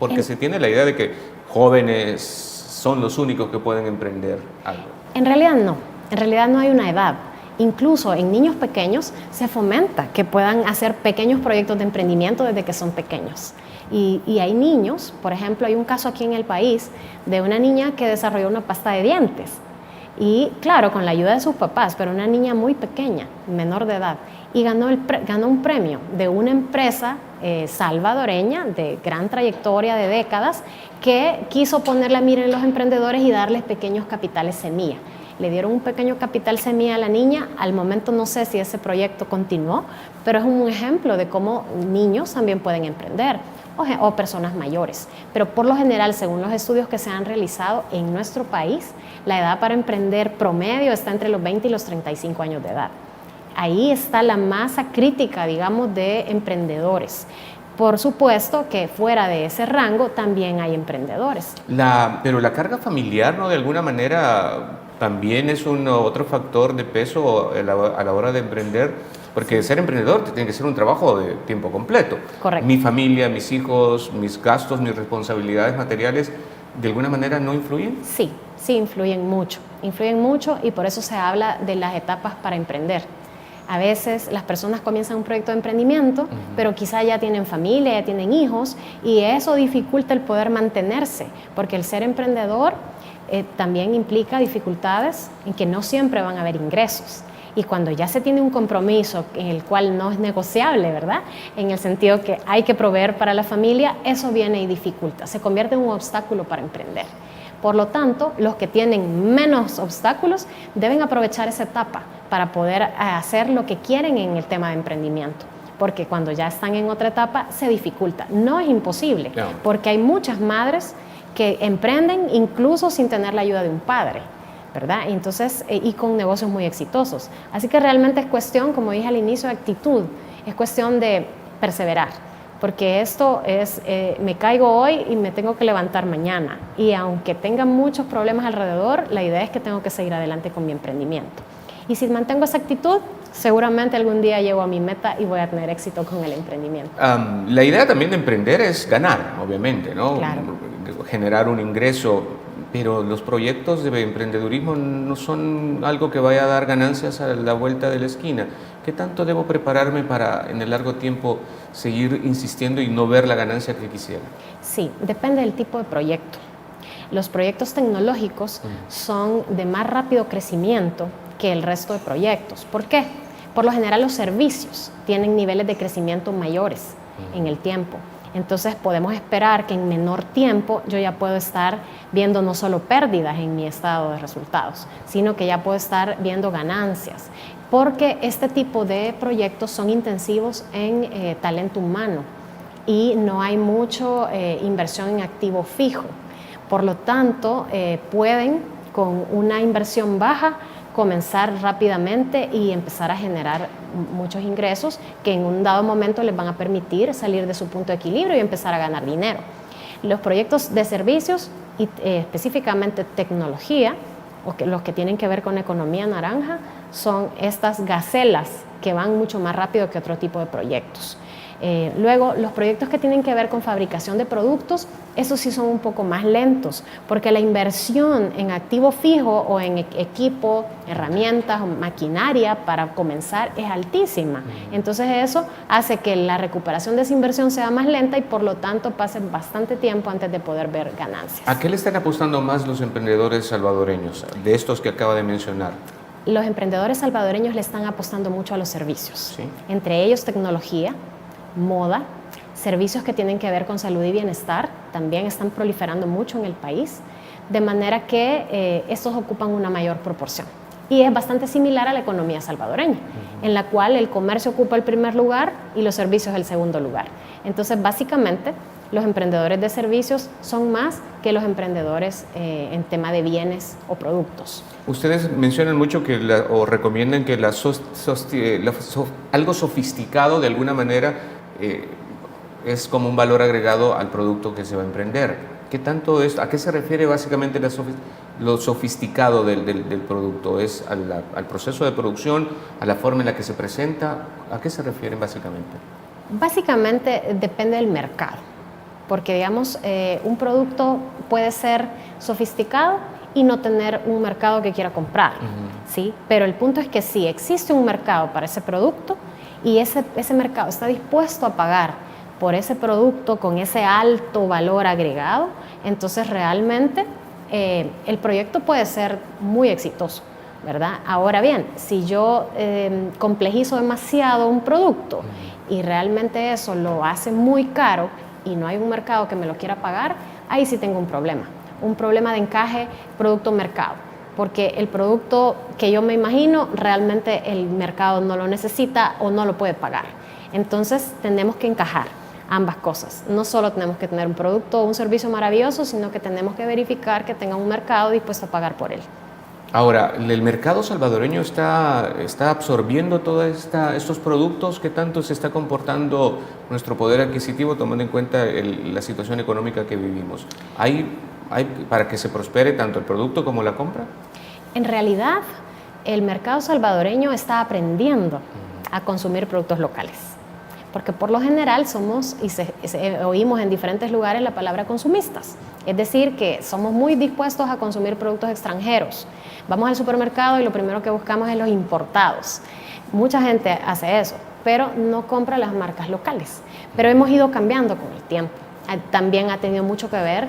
Porque se tiene la idea de que jóvenes son los únicos que pueden emprender algo. En realidad no hay una edad. Incluso en niños pequeños se fomenta que puedan hacer pequeños proyectos de emprendimiento desde que son pequeños. Y hay niños, por ejemplo, hay un caso aquí en el país de una niña que desarrolló una pasta de dientes. Y claro, con la ayuda de sus papás, pero una niña muy pequeña, menor de edad, y ganó un premio de una empresa salvadoreña de gran trayectoria de décadas que quiso poner la mira en los emprendedores y darles pequeños capitales semilla. Le dieron un pequeño capital semilla a la niña. Al momento no sé si ese proyecto continuó, pero es un ejemplo de cómo niños también pueden emprender o personas mayores. Pero por lo general, según los estudios que se han realizado en nuestro país, la edad para emprender promedio está entre los 20 y los 35 años de edad. Ahí está la masa crítica, digamos, de emprendedores. Por supuesto que fuera de ese rango también hay emprendedores. Pero la carga familiar, ¿no? De alguna manera también es otro factor de peso a la hora de emprender, porque ser emprendedor tiene que ser un trabajo de tiempo completo. Correcto. Mi familia, mis hijos, mis gastos, mis responsabilidades materiales, ¿de alguna manera no influyen? Sí, Sí, influyen mucho y por eso se habla de las etapas para emprender. A veces las personas comienzan un proyecto de emprendimiento, pero quizá ya tienen familia, ya tienen hijos, y eso dificulta el poder mantenerse, porque el ser emprendedor también implica dificultades en que no siempre van a haber ingresos. Y cuando ya se tiene un compromiso en el cual no es negociable, ¿verdad? En el sentido que hay que proveer para la familia, eso viene y dificulta, se convierte en un obstáculo para emprender. Por lo tanto, los que tienen menos obstáculos deben aprovechar esa etapa para poder hacer lo que quieren en el tema de emprendimiento. Porque cuando ya están en otra etapa, se dificulta. No es imposible, porque hay muchas madres que emprenden incluso sin tener la ayuda de un padre, ¿verdad? Entonces, y con negocios muy exitosos. Así que realmente es cuestión, como dije al inicio, de actitud. Es cuestión de perseverar. Porque esto es, me caigo hoy y me tengo que levantar mañana. Y aunque tenga muchos problemas alrededor, la idea es que tengo que seguir adelante con mi emprendimiento. Y si mantengo esa actitud, seguramente algún día llego a mi meta y voy a tener éxito con el emprendimiento. La idea también de emprender es ganar, obviamente, ¿no? Claro. Generar un ingreso, pero los proyectos de emprendedurismo no son algo que vaya a dar ganancias a la vuelta de la esquina. ¿Qué tanto debo prepararme para en el largo tiempo seguir insistiendo y no ver la ganancia que quisiera? Sí, depende del tipo de proyecto. Los proyectos tecnológicos son de más rápido crecimiento que el resto de proyectos. ¿Por qué? Por lo general los servicios tienen niveles de crecimiento mayores en el tiempo. Entonces podemos esperar que en menor tiempo yo ya puedo estar viendo no solo pérdidas en mi estado de resultados, sino que ya puedo estar viendo ganancias, porque este tipo de proyectos son intensivos en talento humano y no hay mucha inversión en activo fijo. Por lo tanto, pueden con una inversión baja comenzar rápidamente y empezar a generar muchos ingresos que en un dado momento les van a permitir salir de su punto de equilibrio y empezar a ganar dinero. Los proyectos de servicios y específicamente tecnología, los que tienen que ver con economía naranja, son estas gacelas que van mucho más rápido que otro tipo de proyectos. Luego, los proyectos que tienen que ver con fabricación de productos, esos sí son un poco más lentos, porque la inversión en activo fijo o en equipo, herramientas o maquinaria para comenzar es altísima. Entonces eso hace que la recuperación de esa inversión sea más lenta y por lo tanto pase bastante tiempo antes de poder ver ganancias. ¿A qué le están apostando más los emprendedores salvadoreños, de estos que acaba de mencionar? Los emprendedores salvadoreños le están apostando mucho a los servicios, ¿sí? Entre ellos tecnología, moda, servicios que tienen que ver con salud y bienestar, también están proliferando mucho en el país, de manera que estos ocupan una mayor proporción. Y es bastante similar a la economía salvadoreña, en la cual el comercio ocupa el primer lugar y los servicios el segundo lugar. Entonces, básicamente, los emprendedores de servicios son más que los emprendedores en tema de bienes o productos. Ustedes mencionan mucho que o recomiendan que algo sofisticado de alguna manera es como un valor agregado al producto que se va a emprender. ¿Qué tanto es? ¿A qué se refiere básicamente lo sofisticado del producto? ¿Es al proceso de producción, a la forma en la que se presenta? ¿A qué se refieren básicamente? Básicamente depende del mercado, porque digamos un producto puede ser sofisticado y no tener un mercado que quiera comprar, ¿sí? Pero el punto es que si existe un mercado para ese producto y ese mercado está dispuesto a pagar por ese producto con ese alto valor agregado, entonces realmente el proyecto puede ser muy exitoso, ¿verdad? Ahora bien, si yo complejizo demasiado un producto y realmente eso lo hace muy caro y no hay un mercado que me lo quiera pagar, ahí sí tengo un problema de encaje producto-mercado, porque el producto que yo me imagino realmente el mercado no lo necesita o no lo puede pagar. Entonces tenemos que encajar ambas cosas. No solo tenemos que tener un producto o un servicio maravilloso, sino que tenemos que verificar que tenga un mercado dispuesto a pagar por él. Ahora, ¿el mercado salvadoreño está absorbiendo todos estos productos? ¿Qué tanto se está comportando nuestro poder adquisitivo tomando en cuenta la situación económica que vivimos? ¿Hay para que se prospere tanto el producto como la compra? En realidad, el mercado salvadoreño está aprendiendo a consumir productos locales, porque por lo general somos, y oímos en diferentes lugares la palabra consumistas, es decir, que somos muy dispuestos a consumir productos extranjeros. Vamos al supermercado y lo primero que buscamos es los importados. Mucha gente hace eso, pero no compra las marcas locales. Pero hemos ido cambiando con el tiempo. También ha tenido mucho que ver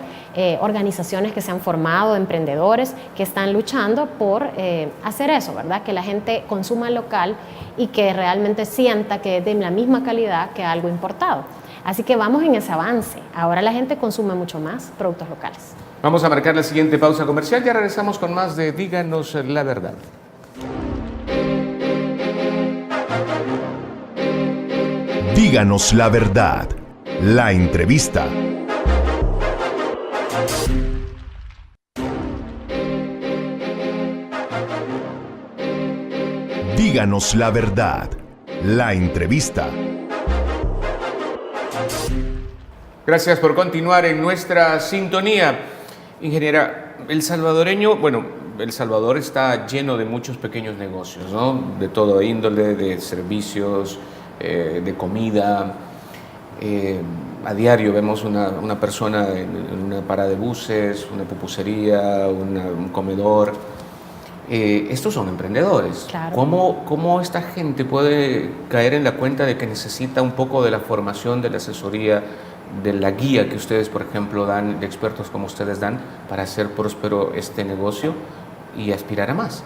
organizaciones que se han formado, emprendedores que están luchando por hacer eso, ¿verdad? Que la gente consuma local y que realmente sienta que es de la misma calidad que algo importado. Así que vamos en ese avance. Ahora la gente consume mucho más productos locales. Vamos a marcar la siguiente pausa comercial. Ya regresamos con más de Díganos la Verdad. Díganos la verdad. La entrevista. Díganos la verdad. La entrevista. Gracias por continuar en nuestra sintonía. Ingeniera, el salvadoreño, bueno, El Salvador está lleno de muchos pequeños negocios, ¿no? De todo índole, de servicios, de comida. A diario vemos una persona en una parada de buses, una pupusería, un comedor. Estos son emprendedores. Claro. ¿Cómo esta gente puede caer en la cuenta de que necesita un poco de la formación, de la asesoría, de la guía que ustedes, por ejemplo, dan, de expertos como ustedes dan, para hacer próspero este negocio y aspirar a más?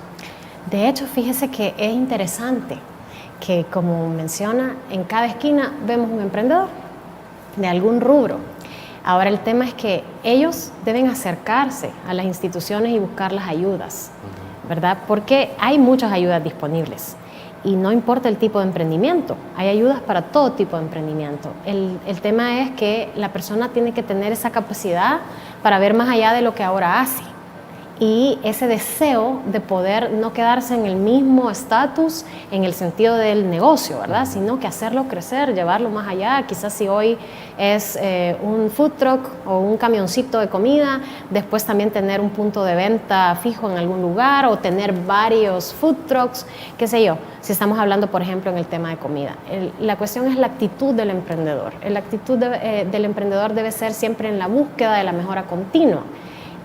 De hecho, fíjese que es interesante que, como menciona, en cada esquina vemos un emprendedor de algún rubro. Ahora el tema es que ellos deben acercarse a las instituciones y buscar las ayudas, ¿verdad? Porque hay muchas ayudas disponibles y no importa el tipo de emprendimiento, hay ayudas para todo tipo de emprendimiento. El tema es que la persona tiene que tener esa capacidad para ver más allá de lo que ahora hace y ese deseo de poder no quedarse en el mismo estatus en el sentido del negocio, ¿verdad? Sino que hacerlo crecer, llevarlo más allá. Quizás si hoy es un food truck o un camioncito de comida, después también tener un punto de venta fijo en algún lugar o tener varios food trucks, qué sé yo, si estamos hablando, por ejemplo, en el tema de comida. La cuestión es la actitud del emprendedor. La actitud del emprendedor debe ser siempre en la búsqueda de la mejora continua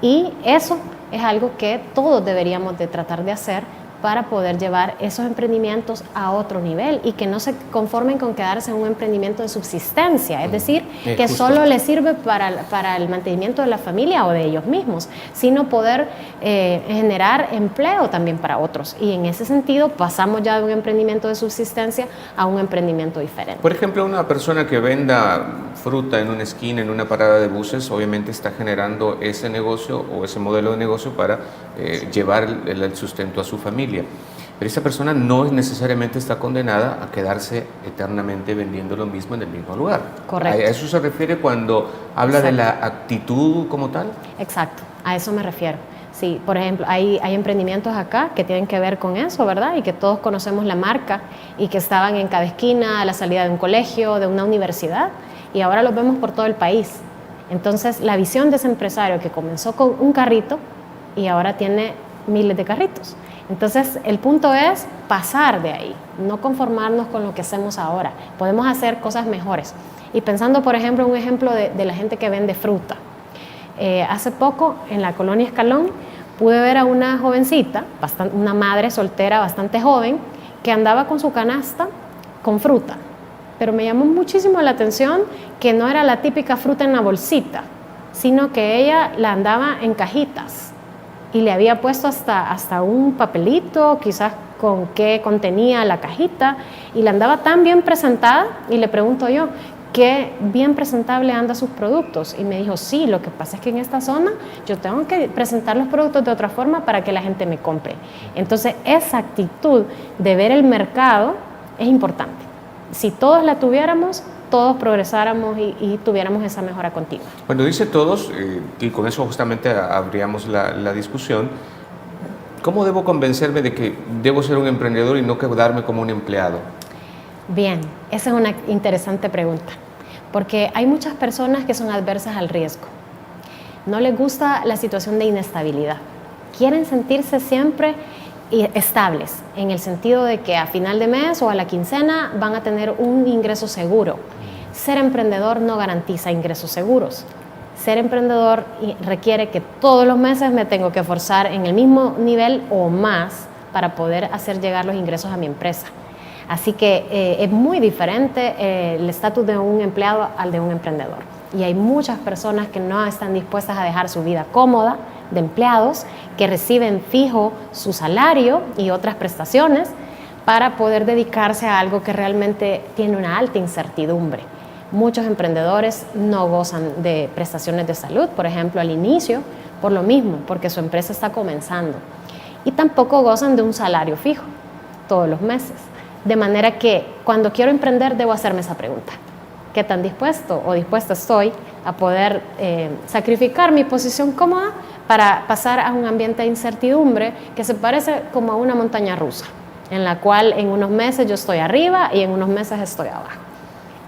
y eso es algo que todos deberíamos de tratar de hacer para poder llevar esos emprendimientos a otro nivel y que no se conformen con quedarse en un emprendimiento de subsistencia, es decir, que justo. solo les sirve para el mantenimiento de la familia o de ellos mismos, sino poder generar empleo también para otros. Y en ese sentido pasamos ya de un emprendimiento de subsistencia a un emprendimiento diferente. Por ejemplo, una persona que venda fruta en una esquina, en una parada de buses, obviamente está generando ese negocio o ese modelo de negocio para llevar el sustento a su familia. Pero esa persona no necesariamente está condenada a quedarse eternamente vendiendo lo mismo en el mismo lugar. Correcto. ¿A eso se refiere cuando habla Exacto. de la actitud como tal? Exacto, a eso me refiero. Sí, por ejemplo, hay emprendimientos acá que tienen que ver con eso, ¿verdad? Y que todos conocemos la marca y que estaban en cada esquina, a la salida de un colegio, de una universidad, y ahora los vemos por todo el país. Entonces, la visión de ese empresario que comenzó con un carrito y ahora tiene miles de carritos. Entonces, el punto es pasar de ahí, no conformarnos con lo que hacemos ahora. Podemos hacer cosas mejores. Y pensando, por ejemplo, un ejemplo de la gente que vende fruta. Hace poco, en la colonia Escalón, pude ver a una jovencita, una madre soltera bastante joven, que andaba con su canasta con fruta. Pero me llamó muchísimo la atención que no era la típica fruta en la bolsita, sino que ella la andaba en cajitas. Y le había puesto hasta un papelito, quizás con qué contenía la cajita, y la andaba tan bien presentada, y le pregunto yo, ¿qué bien presentable anda sus productos? Y me dijo, sí, lo que pasa es que en esta zona yo tengo que presentar los productos de otra forma para que la gente me compre. Entonces, esa actitud de ver el mercado es importante. Si todos la tuviéramos, todos progresáramos y tuviéramos esa mejora continua. Cuando dice todos, y con eso justamente abríamos la discusión, ¿cómo debo convencerme de que debo ser un emprendedor y no quedarme como un empleado? Bien, esa es una interesante pregunta, porque hay muchas personas que son adversas al riesgo. No les gusta la situación de inestabilidad. Quieren sentirse siempre estables, en el sentido de que a final de mes o a la quincena van a tener un ingreso seguro. Ser emprendedor no garantiza ingresos seguros. Ser emprendedor requiere que todos los meses me tengo que esforzar en el mismo nivel o más para poder hacer llegar los ingresos a mi empresa. Así que es muy diferente el estatus de un empleado al de un emprendedor. Y hay muchas personas que no están dispuestas a dejar su vida cómoda de empleados, que reciben fijo su salario y otras prestaciones para poder dedicarse a algo que realmente tiene una alta incertidumbre. Muchos emprendedores no gozan de prestaciones de salud, por ejemplo, al inicio, por lo mismo, porque su empresa está comenzando. Y tampoco gozan de un salario fijo todos los meses. De manera que cuando quiero emprender debo hacerme esa pregunta. ¿Qué tan dispuesto o dispuesta estoy a poder sacrificar mi posición cómoda para pasar a un ambiente de incertidumbre que se parece como a una montaña rusa, en la cual en unos meses yo estoy arriba y en unos meses estoy abajo?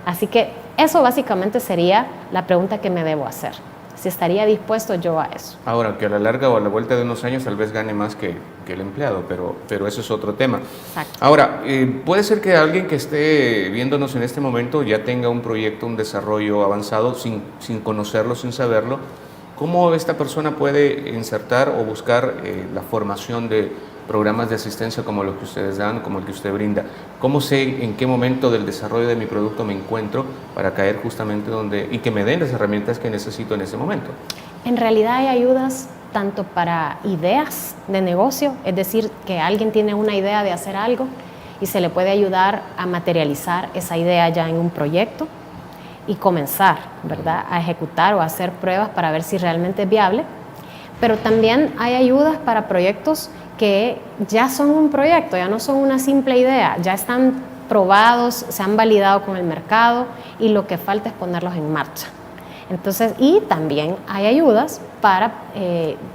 Así que eso básicamente sería la pregunta que me debo hacer. Si estaría dispuesto yo a eso. Ahora, que a la larga o a la vuelta de unos años tal vez gane más que el empleado, pero eso es otro tema. Exacto. Ahora, puede ser que alguien que esté viéndonos en este momento ya tenga un proyecto, un desarrollo avanzado sin conocerlo, sin saberlo. ¿Cómo esta persona puede insertar o buscar la formación de programas de asistencia como los que ustedes dan, como el que usted brinda? ¿Cómo sé en qué momento del desarrollo de mi producto me encuentro para caer justamente donde y que me den las herramientas que necesito en ese momento? En realidad hay ayudas tanto para ideas de negocio, es decir, que alguien tiene una idea de hacer algo y se le puede ayudar a materializar esa idea ya en un proyecto y comenzar, ¿verdad?, a ejecutar o a hacer pruebas para ver si realmente es viable. Pero también hay ayudas para proyectos que ya son un proyecto, ya no son una simple idea, ya están probados, se han validado con el mercado y lo que falta es ponerlos en marcha. Entonces, y también hay ayudas para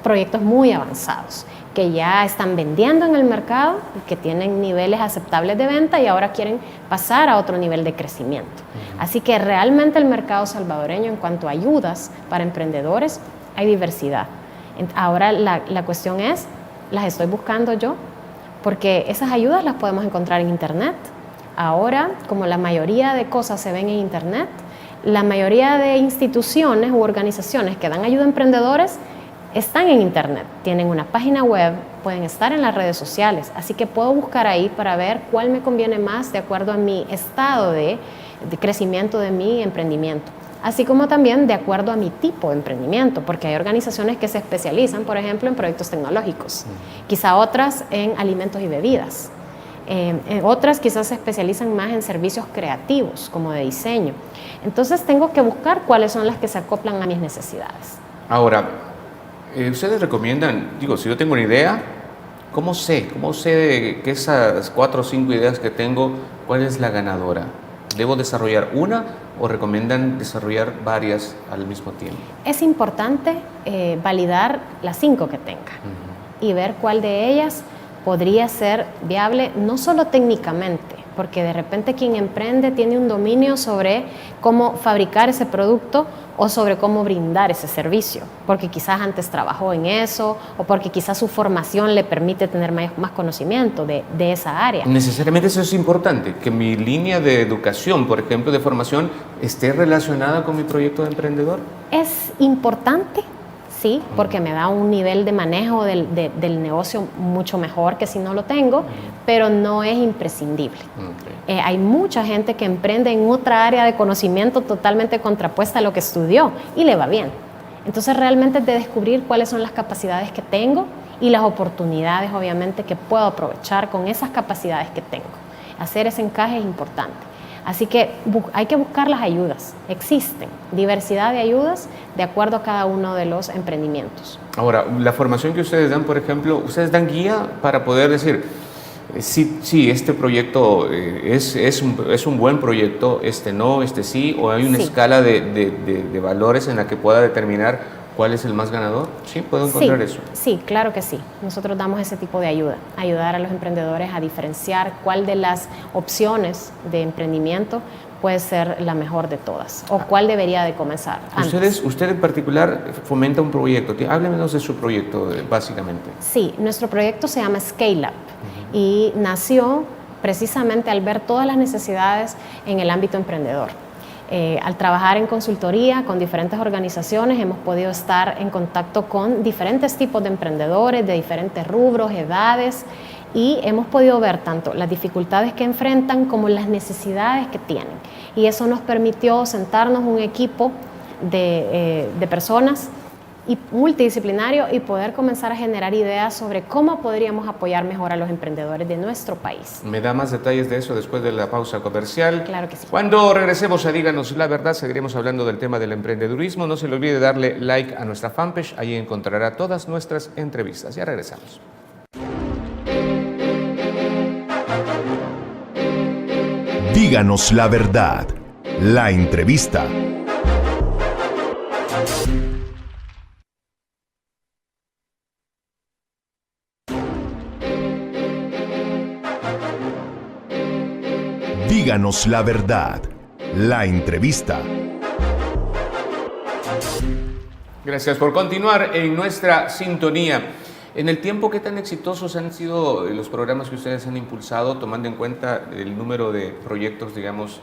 proyectos muy avanzados que ya están vendiendo en el mercado, que tienen niveles aceptables de venta y ahora quieren pasar a otro nivel de crecimiento. Así que realmente el mercado salvadoreño en cuanto a ayudas para emprendedores hay diversidad. Ahora la cuestión es, ¿las estoy buscando yo? Porque esas ayudas las podemos encontrar en Internet. Ahora, como la mayoría de cosas se ven en Internet, la mayoría de instituciones u organizaciones que dan ayuda a emprendedores están en Internet, tienen una página web, pueden estar en las redes sociales, así que puedo buscar ahí para ver cuál me conviene más de acuerdo a mi estado de crecimiento de mi emprendimiento, así como también de acuerdo a mi tipo de emprendimiento, porque hay organizaciones que se especializan, por ejemplo, en proyectos tecnológicos, quizá otras en alimentos y bebidas, otras quizás se especializan más en servicios creativos, como de diseño. Entonces tengo que buscar cuáles son las que se acoplan a mis necesidades. Ahora, ustedes recomiendan, si yo tengo una idea, ¿cómo sé que esas 4 o 5 ideas que tengo, cuál es la ganadora? ¿Debo desarrollar una o recomiendan desarrollar varias al mismo tiempo? Es importante validar las 5 que tenga y ver cuál de ellas podría ser viable, no solo técnicamente, porque de repente quien emprende tiene un dominio sobre cómo fabricar ese producto o sobre cómo brindar ese servicio, porque quizás antes trabajó en eso o porque quizás su formación le permite tener más conocimiento de esa área. Necesariamente eso es importante, que mi línea de educación, por ejemplo, de formación, esté relacionada con mi proyecto de emprendedor. Es importante, sí, porque me da un nivel de manejo del negocio mucho mejor que si no lo tengo, pero no es imprescindible. Hay mucha gente que emprende en otra área de conocimiento totalmente contrapuesta a lo que estudió y le va bien. Entonces realmente es de descubrir cuáles son las capacidades que tengo y las oportunidades, obviamente, que puedo aprovechar con esas capacidades que tengo. Hacer ese encaje es importante. Así que hay que buscar las ayudas. Existen diversidad de ayudas de acuerdo a cada uno de los emprendimientos. Ahora, la formación que ustedes dan, por ejemplo, ¿ustedes dan guía para poder decir, sí, este proyecto es un buen proyecto, este no, este sí, o hay una escala de valores en la que pueda determinar cuál es el más ganador? ¿Sí? ¿Puedo encontrar eso? Sí, claro que sí. Nosotros damos ese tipo de ayuda, ayudar a los emprendedores a diferenciar cuál de las opciones de emprendimiento puede ser la mejor de todas o cuál debería de comenzar antes. Usted en particular fomenta un proyecto. Háblenos de su proyecto, básicamente. Sí, nuestro proyecto se llama Scale Up y nació precisamente al ver todas las necesidades en el ámbito emprendedor. Al trabajar en consultoría con diferentes organizaciones hemos podido estar en contacto con diferentes tipos de emprendedores de diferentes rubros, edades, y hemos podido ver tanto las dificultades que enfrentan como las necesidades que tienen. Y eso nos permitió sentarnos un equipo de personas multidisciplinario y poder comenzar a generar ideas sobre cómo podríamos apoyar mejor a los emprendedores de nuestro país. ¿Me da más detalles de eso después de la pausa comercial? Claro que sí. Cuando regresemos a Díganos la Verdad, seguiremos hablando del tema del emprendedurismo. No se le olvide darle like a nuestra fanpage, ahí encontrará todas nuestras entrevistas. Ya regresamos. Díganos la verdad. La entrevista. Díganos la verdad. La entrevista. Gracias por continuar en nuestra sintonía. En el tiempo, ¿qué tan exitosos han sido los programas que ustedes han impulsado, tomando en cuenta el número de proyectos, digamos,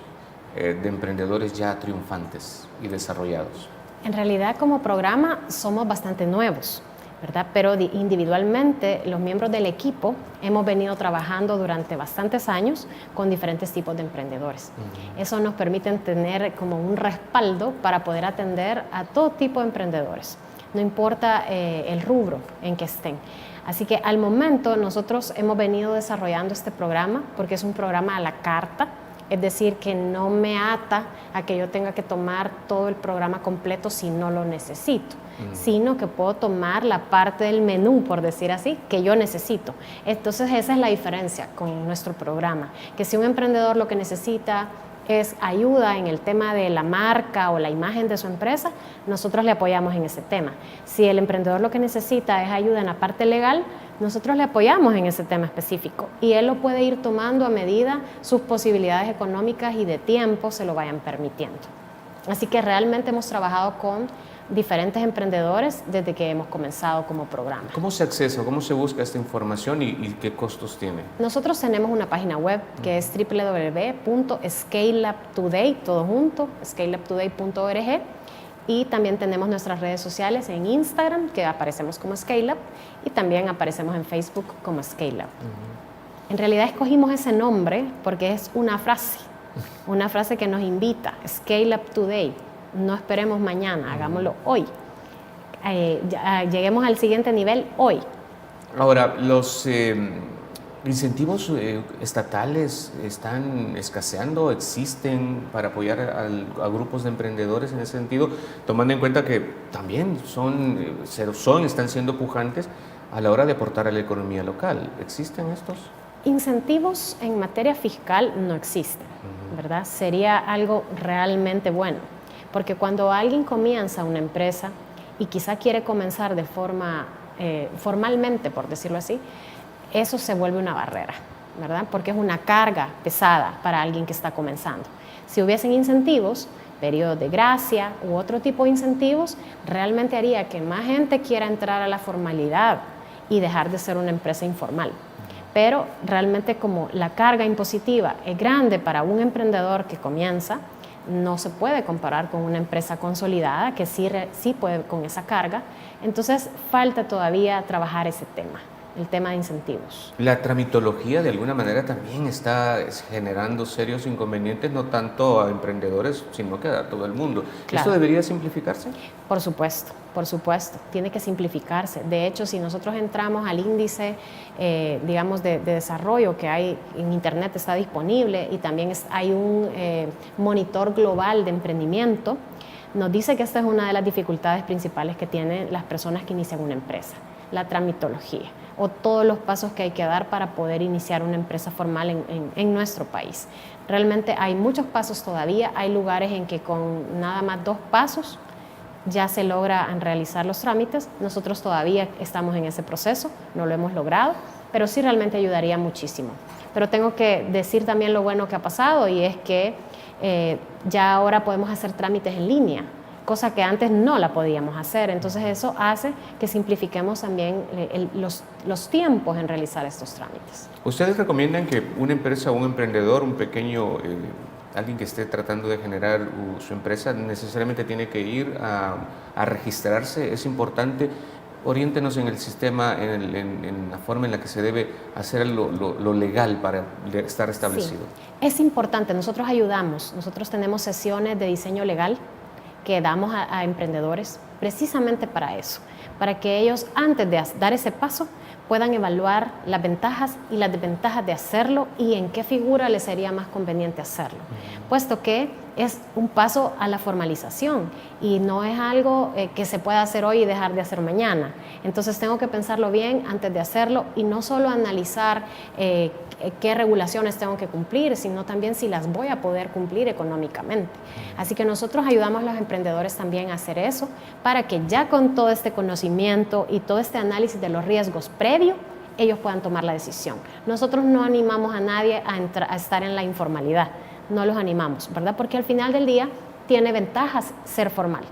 de emprendedores ya triunfantes y desarrollados? En realidad, como programa, somos bastante nuevos, ¿verdad? Pero individualmente, los miembros del equipo hemos venido trabajando durante bastantes años con diferentes tipos de emprendedores. Eso nos permite tener como un respaldo para poder atender a todo tipo de emprendedores. No importa el rubro en que estén. Así que al momento nosotros hemos venido desarrollando este programa porque es un programa a la carta, es decir, que no me ata a que yo tenga que tomar todo el programa completo si no lo necesito, sino que puedo tomar la parte del menú, por decir así, que yo necesito. Entonces esa es la diferencia con nuestro programa, que si un emprendedor lo que necesita es ayuda en el tema de la marca o la imagen de su empresa, nosotros le apoyamos en ese tema. Si el emprendedor lo que necesita es ayuda en la parte legal, nosotros le apoyamos en ese tema específico y él lo puede ir tomando a medida sus posibilidades económicas y de tiempo se lo vayan permitiendo. Así que realmente hemos trabajado con diferentes emprendedores desde que hemos comenzado como programa. ¿Cómo se accesa, cómo se busca esta información y qué costos tiene? Nosotros tenemos una página web que es www.scaleuptoday, todo junto, scaleuptoday.org, y también tenemos nuestras redes sociales en Instagram, que aparecemos como ScaleUp, y también aparecemos en Facebook como ScaleUp. En realidad escogimos ese nombre porque es una frase que nos invita, Scale Up Today. No esperemos mañana, hagámoslo hoy. Lleguemos al siguiente nivel hoy. Ahora, los incentivos estatales están escaseando, existen para apoyar a grupos de emprendedores en ese sentido, tomando en cuenta que también están siendo pujantes a la hora de aportar a la economía local. ¿Existen estos? Incentivos en materia fiscal no existen, ¿verdad? Sería algo realmente bueno. Porque cuando alguien comienza una empresa y quizá quiere comenzar de forma formalmente, por decirlo así, eso se vuelve una barrera, ¿verdad? Porque es una carga pesada para alguien que está comenzando. Si hubiesen incentivos, periodos de gracia u otro tipo de incentivos, realmente haría que más gente quiera entrar a la formalidad y dejar de ser una empresa informal. Pero realmente como la carga impositiva es grande para un emprendedor que comienza, no se puede comparar con una empresa consolidada que sí puede con esa carga. Entonces falta todavía trabajar ese tema, el tema de incentivos. La tramitología de alguna manera también está generando serios inconvenientes, no tanto a emprendedores, sino que a todo el mundo. Claro. ¿Esto debería simplificarse? Por supuesto, tiene que simplificarse. De hecho, si nosotros entramos al índice, digamos, de desarrollo que hay en Internet, está disponible, y también hay un monitor global de emprendimiento, nos dice que esta es una de las dificultades principales que tienen las personas que inician una empresa, la tramitología, o todos los pasos que hay que dar para poder iniciar una empresa formal en nuestro país. Realmente hay muchos pasos todavía, hay lugares en que con nada más 2 pasos ya se logran realizar los trámites. Nosotros todavía estamos en ese proceso, no lo hemos logrado, pero sí realmente ayudaría muchísimo. Pero tengo que decir también lo bueno que ha pasado, y es que Ya ahora podemos hacer trámites en línea, cosa que antes no la podíamos hacer. Entonces eso hace que simplifiquemos también los tiempos en realizar estos trámites. ¿Ustedes recomiendan que una empresa o un emprendedor, un pequeño, alguien que esté tratando de generar su empresa, necesariamente tiene que ir a registrarse? ¿Es importante? Oriéntenos en el sistema, en la forma en la que se debe hacer lo legal para estar establecido. Sí, es importante. Nosotros ayudamos. Nosotros tenemos sesiones de diseño legal que damos a emprendedores precisamente para eso, para que ellos antes de dar ese paso puedan evaluar las ventajas y las desventajas de hacerlo y en qué figura les sería más conveniente hacerlo, puesto que es un paso a la formalización y no es algo que se pueda hacer hoy y dejar de hacer mañana. Entonces tengo que pensarlo bien antes de hacerlo y no solo analizar qué regulaciones tengo que cumplir, sino también si las voy a poder cumplir económicamente. Así que nosotros ayudamos a los emprendedores también a hacer eso para que ya con todo este conocimiento y todo este análisis de los riesgos previo, ellos puedan tomar la decisión. Nosotros no animamos a nadie a estar en la informalidad. No los animamos, ¿verdad? Porque al final del día tiene ventajas ser formal.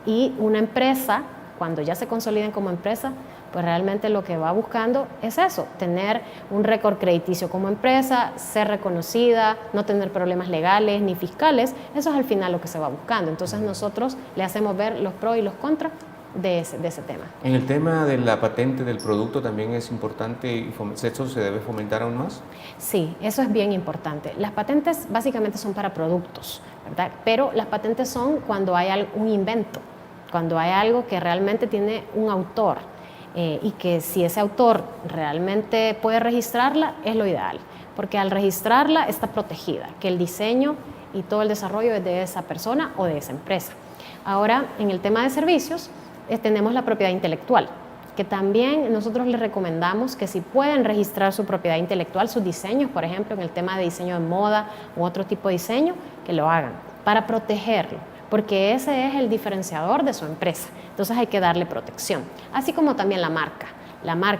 Y una empresa, cuando ya se consoliden como empresa, pues realmente lo que va buscando es eso, tener un récord crediticio como empresa, ser reconocida, no tener problemas legales ni fiscales. Eso es al final lo que se va buscando. Entonces nosotros le hacemos ver los pros y los contras de ese tema. En el tema de la patente del producto también es importante y ¿eso se debe fomentar aún más? Sí, eso es bien importante. Las patentes básicamente son para productos, ¿verdad? Pero las patentes son cuando hay un invento, cuando hay algo que realmente tiene un autor y que si ese autor realmente puede registrarla, es lo ideal, porque al registrarla está protegida, que el diseño y todo el desarrollo es de esa persona o de esa empresa. Ahora, en el tema de servicios, tenemos la propiedad intelectual, que también nosotros les recomendamos que si pueden registrar su propiedad intelectual, sus diseños, por ejemplo, en el tema de diseño de moda u otro tipo de diseño, que lo hagan para protegerlo, porque ese es el diferenciador de su empresa. Entonces hay que darle protección, así como también la marca,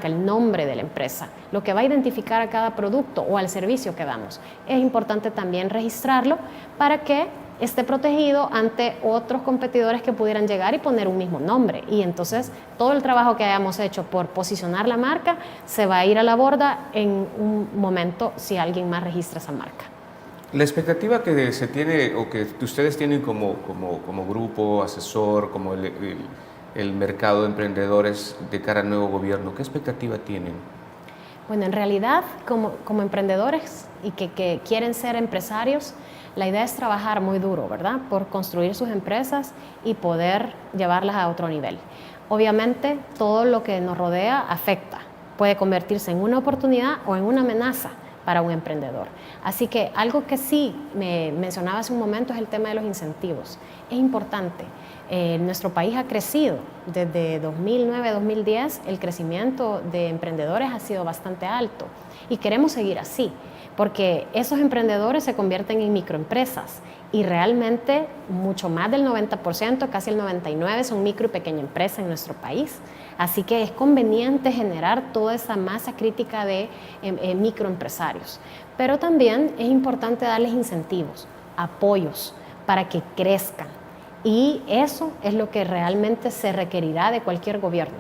el nombre de la empresa, lo que va a identificar a cada producto o al servicio que damos. Es importante también registrarlo para que esté protegido ante otros competidores que pudieran llegar y poner un mismo nombre. Y entonces todo el trabajo que hayamos hecho por posicionar la marca se va a ir a la borda en un momento si alguien más registra esa marca. La expectativa que se tiene o que ustedes tienen como grupo asesor, como el mercado de emprendedores de cara al nuevo gobierno, ¿qué expectativa tienen? Bueno, en realidad como emprendedores y que quieren ser empresarios, la idea es trabajar muy duro, ¿verdad? Por construir sus empresas y poder llevarlas a otro nivel. Obviamente, todo lo que nos rodea afecta. Puede convertirse en una oportunidad o en una amenaza para un emprendedor. Así que algo que sí me mencionaba hace un momento es el tema de los incentivos. Es importante. Nuestro país ha crecido. Desde 2009-2010 el crecimiento de emprendedores ha sido bastante alto y queremos seguir así, porque esos emprendedores se convierten en microempresas y realmente mucho más del 90%, casi el 99% son micro y pequeña empresa en nuestro país. Así que es conveniente generar toda esa masa crítica de microempresarios. Pero también es importante darles incentivos, apoyos para que crezcan. Y eso es lo que realmente se requerirá de cualquier gobierno,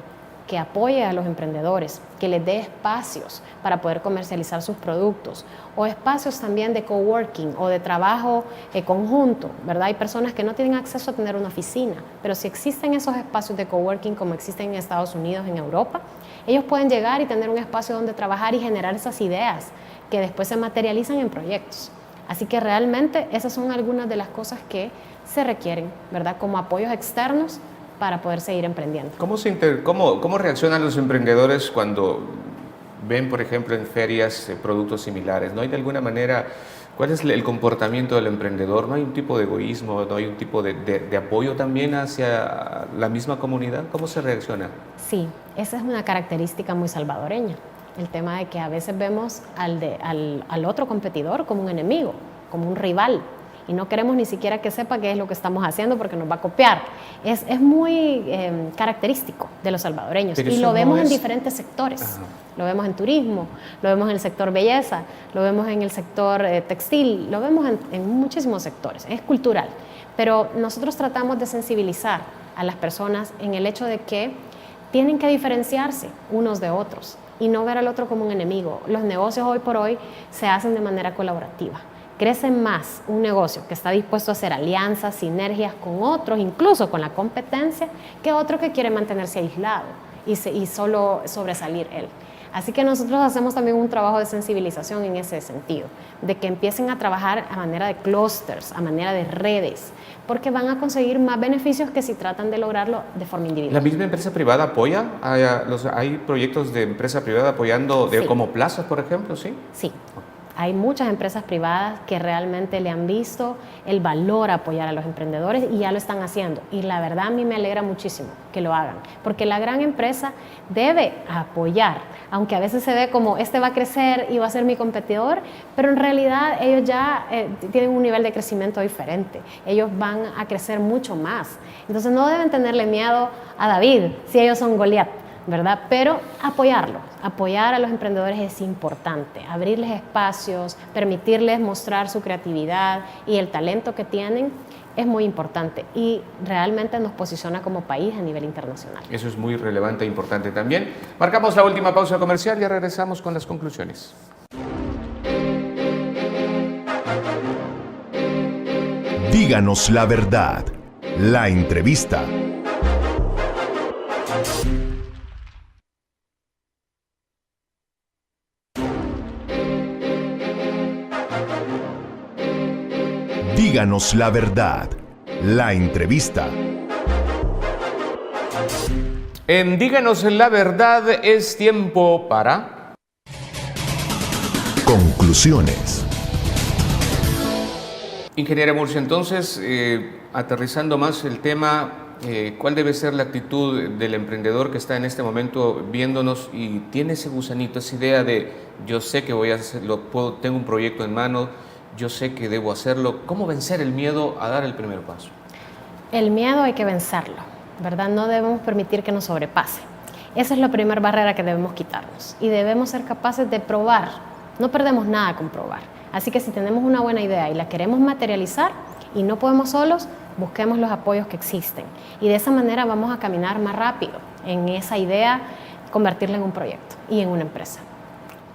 que apoye a los emprendedores, que les dé espacios para poder comercializar sus productos o espacios también de coworking o de trabajo conjunto, ¿verdad? Hay personas que no tienen acceso a tener una oficina, pero si existen esos espacios de coworking como existen en Estados Unidos, en Europa, ellos pueden llegar y tener un espacio donde trabajar y generar esas ideas que después se materializan en proyectos. Así que realmente esas son algunas de las cosas que se requieren, ¿verdad? Como apoyos externos para poder seguir emprendiendo. ¿Cómo reaccionan los emprendedores cuando ven, por ejemplo, en ferias productos similares? ¿No hay de alguna manera, cuál es el comportamiento del emprendedor? ¿No hay un tipo de egoísmo? ¿No hay un tipo de apoyo también hacia la misma comunidad? ¿Cómo se reacciona? Sí, esa es una característica muy salvadoreña. El tema de que a veces vemos al otro competidor como un enemigo, como un rival. y no queremos ni siquiera que sepa qué es lo que estamos haciendo porque nos va a copiar. Es muy característico de los salvadoreños y lo vemos en diferentes sectores. Ajá. Lo vemos en turismo, lo vemos en el sector belleza, lo vemos en el sector textil, lo vemos en muchísimos sectores, es cultural. Pero nosotros tratamos de sensibilizar a las personas en el hecho de que tienen que diferenciarse unos de otros y no ver al otro como un enemigo. Los negocios hoy por hoy se hacen de manera colaborativa. Crece más un negocio que está dispuesto a hacer alianzas, sinergias con otros, incluso con la competencia, que otro que quiere mantenerse aislado y solo sobresalir él. Así que nosotros hacemos también un trabajo de sensibilización en ese sentido, de que empiecen a trabajar a manera de clústeres, a manera de redes, porque van a conseguir más beneficios que si tratan de lograrlo de forma individual. ¿La misma empresa privada apoya? ¿Hay proyectos de empresa privada apoyando sí. Como plazas, por ejemplo? Sí. Sí. Hay muchas empresas privadas que realmente le han visto el valor a apoyar a los emprendedores y ya lo están haciendo. Y la verdad a mí me alegra muchísimo que lo hagan, porque la gran empresa debe apoyar, aunque a veces se ve como este va a crecer y va a ser mi competidor, pero en realidad ellos ya tienen un nivel de crecimiento diferente. Ellos van a crecer mucho más. Entonces no deben tenerle miedo a David si ellos son Goliat, ¿verdad? Pero apoyar a los emprendedores es importante, abrirles espacios, permitirles mostrar su creatividad y el talento que tienen es muy importante y realmente nos posiciona como país a nivel internacional. Eso es muy relevante e importante también. Marcamos la última pausa comercial y ya regresamos con las conclusiones. Díganos la verdad. La entrevista. Díganos la verdad. La entrevista. En Díganos la verdad es tiempo para... Conclusiones. Ingeniera Murcia, entonces, aterrizando más el tema, ¿cuál debe ser la actitud del emprendedor que está en este momento viéndonos y tiene ese gusanito, esa idea de yo sé que voy a hacerlo, tengo un proyecto en mano, yo sé que debo hacerlo? ¿Cómo vencer el miedo a dar el primer paso? El miedo hay que vencerlo, ¿verdad? No debemos permitir que nos sobrepase. Esa es la primera barrera que debemos quitarnos y debemos ser capaces de probar. No perdemos nada con probar. Así que si tenemos una buena idea y la queremos materializar y no podemos solos, busquemos los apoyos que existen. Y de esa manera vamos a caminar más rápido en esa idea, convertirla en un proyecto y en una empresa.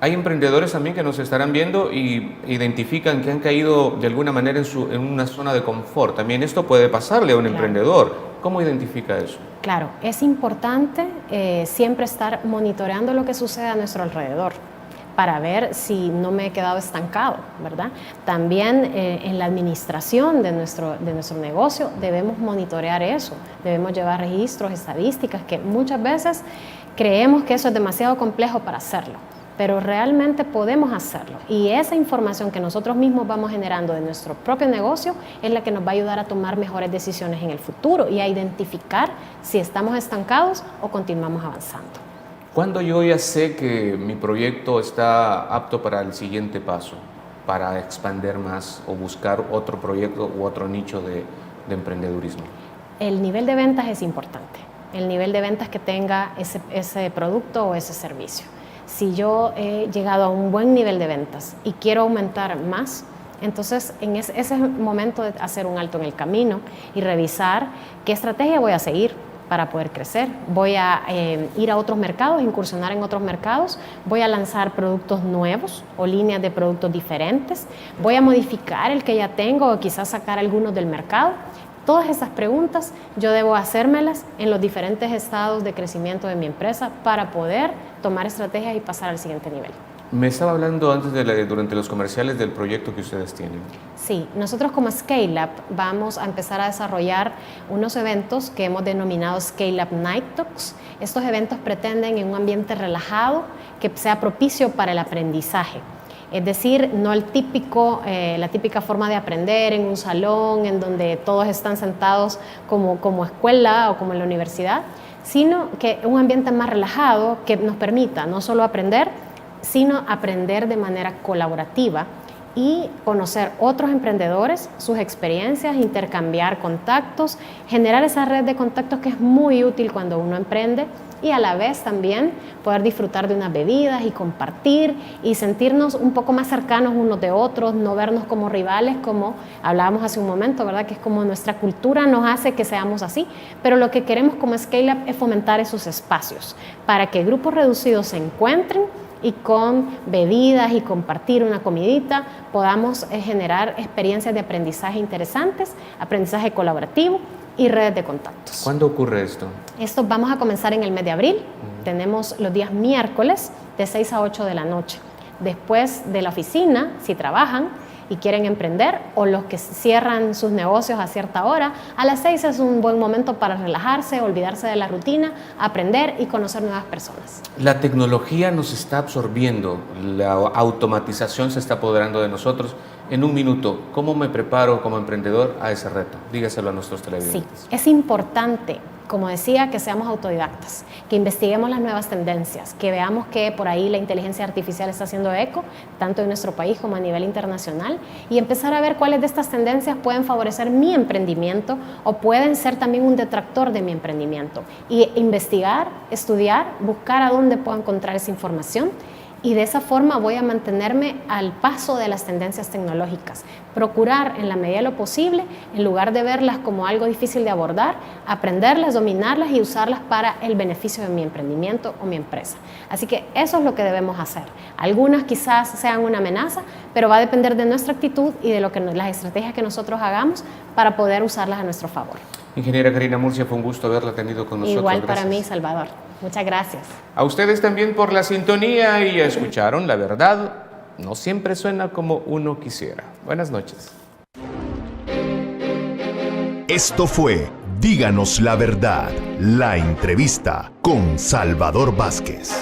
Hay emprendedores también que nos estarán viendo y identifican que han caído de alguna manera en una zona de confort. También esto puede pasarle a un emprendedor. ¿Cómo identifica eso? Claro, es importante siempre estar monitoreando lo que sucede a nuestro alrededor para ver si no me he quedado estancado, ¿verdad? También en la administración de nuestro negocio debemos monitorear eso, debemos llevar registros, estadísticas, que muchas veces creemos que eso es demasiado complejo para hacerlo, pero realmente podemos hacerlo y esa información que nosotros mismos vamos generando de nuestro propio negocio es la que nos va a ayudar a tomar mejores decisiones en el futuro y a identificar si estamos estancados o continuamos avanzando. ¿Cuándo yo ya sé que mi proyecto está apto para el siguiente paso, para expandir más o buscar otro proyecto u otro nicho de emprendedurismo? El nivel de ventas es importante, el nivel de ventas que tenga ese producto o ese servicio. Si yo he llegado a un buen nivel de ventas y quiero aumentar más, entonces ese es el momento de hacer un alto en el camino y revisar qué estrategia voy a seguir para poder crecer. Voy a ir a otros mercados, incursionar en otros mercados, voy a lanzar productos nuevos o líneas de productos diferentes, voy a modificar el que ya tengo o quizás sacar algunos del mercado. Todas esas preguntas yo debo hacérmelas en los diferentes estados de crecimiento de mi empresa para poder tomar estrategias y pasar al siguiente nivel. Me estaba hablando antes durante los comerciales del proyecto que ustedes tienen. Sí, nosotros como Scale Up vamos a empezar a desarrollar unos eventos que hemos denominado Scale Up Night Talks. Estos eventos pretenden en un ambiente relajado que sea propicio para el aprendizaje. Es decir, no la típica forma de aprender en un salón en donde todos están sentados como escuela o como en la universidad, sino que un ambiente más relajado que nos permita no solo aprender, sino aprender de manera colaborativa y conocer otros emprendedores, sus experiencias, intercambiar contactos, generar esa red de contactos que es muy útil cuando uno emprende, y a la vez también poder disfrutar de unas bebidas y compartir y sentirnos un poco más cercanos unos de otros, no vernos como rivales, como hablábamos hace un momento, ¿verdad? Que es como nuestra cultura nos hace que seamos así, pero lo que queremos como Scale Up es fomentar esos espacios para que grupos reducidos se encuentren y con bebidas y compartir una comidita podamos generar experiencias de aprendizaje interesantes, aprendizaje colaborativo y redes de contactos. ¿Cuándo ocurre esto? Esto vamos a comenzar en el mes de abril. Tenemos los días miércoles de 6 a 8 de la noche. Después de la oficina, si trabajan y quieren emprender, o los que cierran sus negocios a cierta hora, a las 6 es un buen momento para relajarse, olvidarse de la rutina, aprender y conocer nuevas personas. La tecnología nos está absorbiendo, la automatización se está apoderando de nosotros. En un minuto, ¿cómo me preparo como emprendedor a ese reto? Dígaselo a nuestros televidentes. Sí, es importante, como decía, que seamos autodidactas, que investiguemos las nuevas tendencias, que veamos que por ahí la inteligencia artificial está haciendo eco, tanto en nuestro país como a nivel internacional, y empezar a ver cuáles de estas tendencias pueden favorecer mi emprendimiento o pueden ser también un detractor de mi emprendimiento. Y investigar, estudiar, buscar a dónde puedo encontrar esa información. Y de esa forma voy a mantenerme al paso de las tendencias tecnológicas. Procurar, en la medida de lo posible, en lugar de verlas como algo difícil de abordar, aprenderlas, dominarlas y usarlas para el beneficio de mi emprendimiento o mi empresa. Así que eso es lo que debemos hacer. Algunas quizás sean una amenaza, pero va a depender de nuestra actitud y de las estrategias que nosotros hagamos para poder usarlas a nuestro favor. Ingeniera Karina Murcia, fue un gusto haberla tenido con nosotros. Igual Gracias. para mí, Salvador. Muchas gracias. A ustedes también por la sintonía y escucharon. La verdad no siempre suena como uno quisiera. Buenas noches. Esto fue Díganos la verdad, la entrevista con Salvador Vázquez.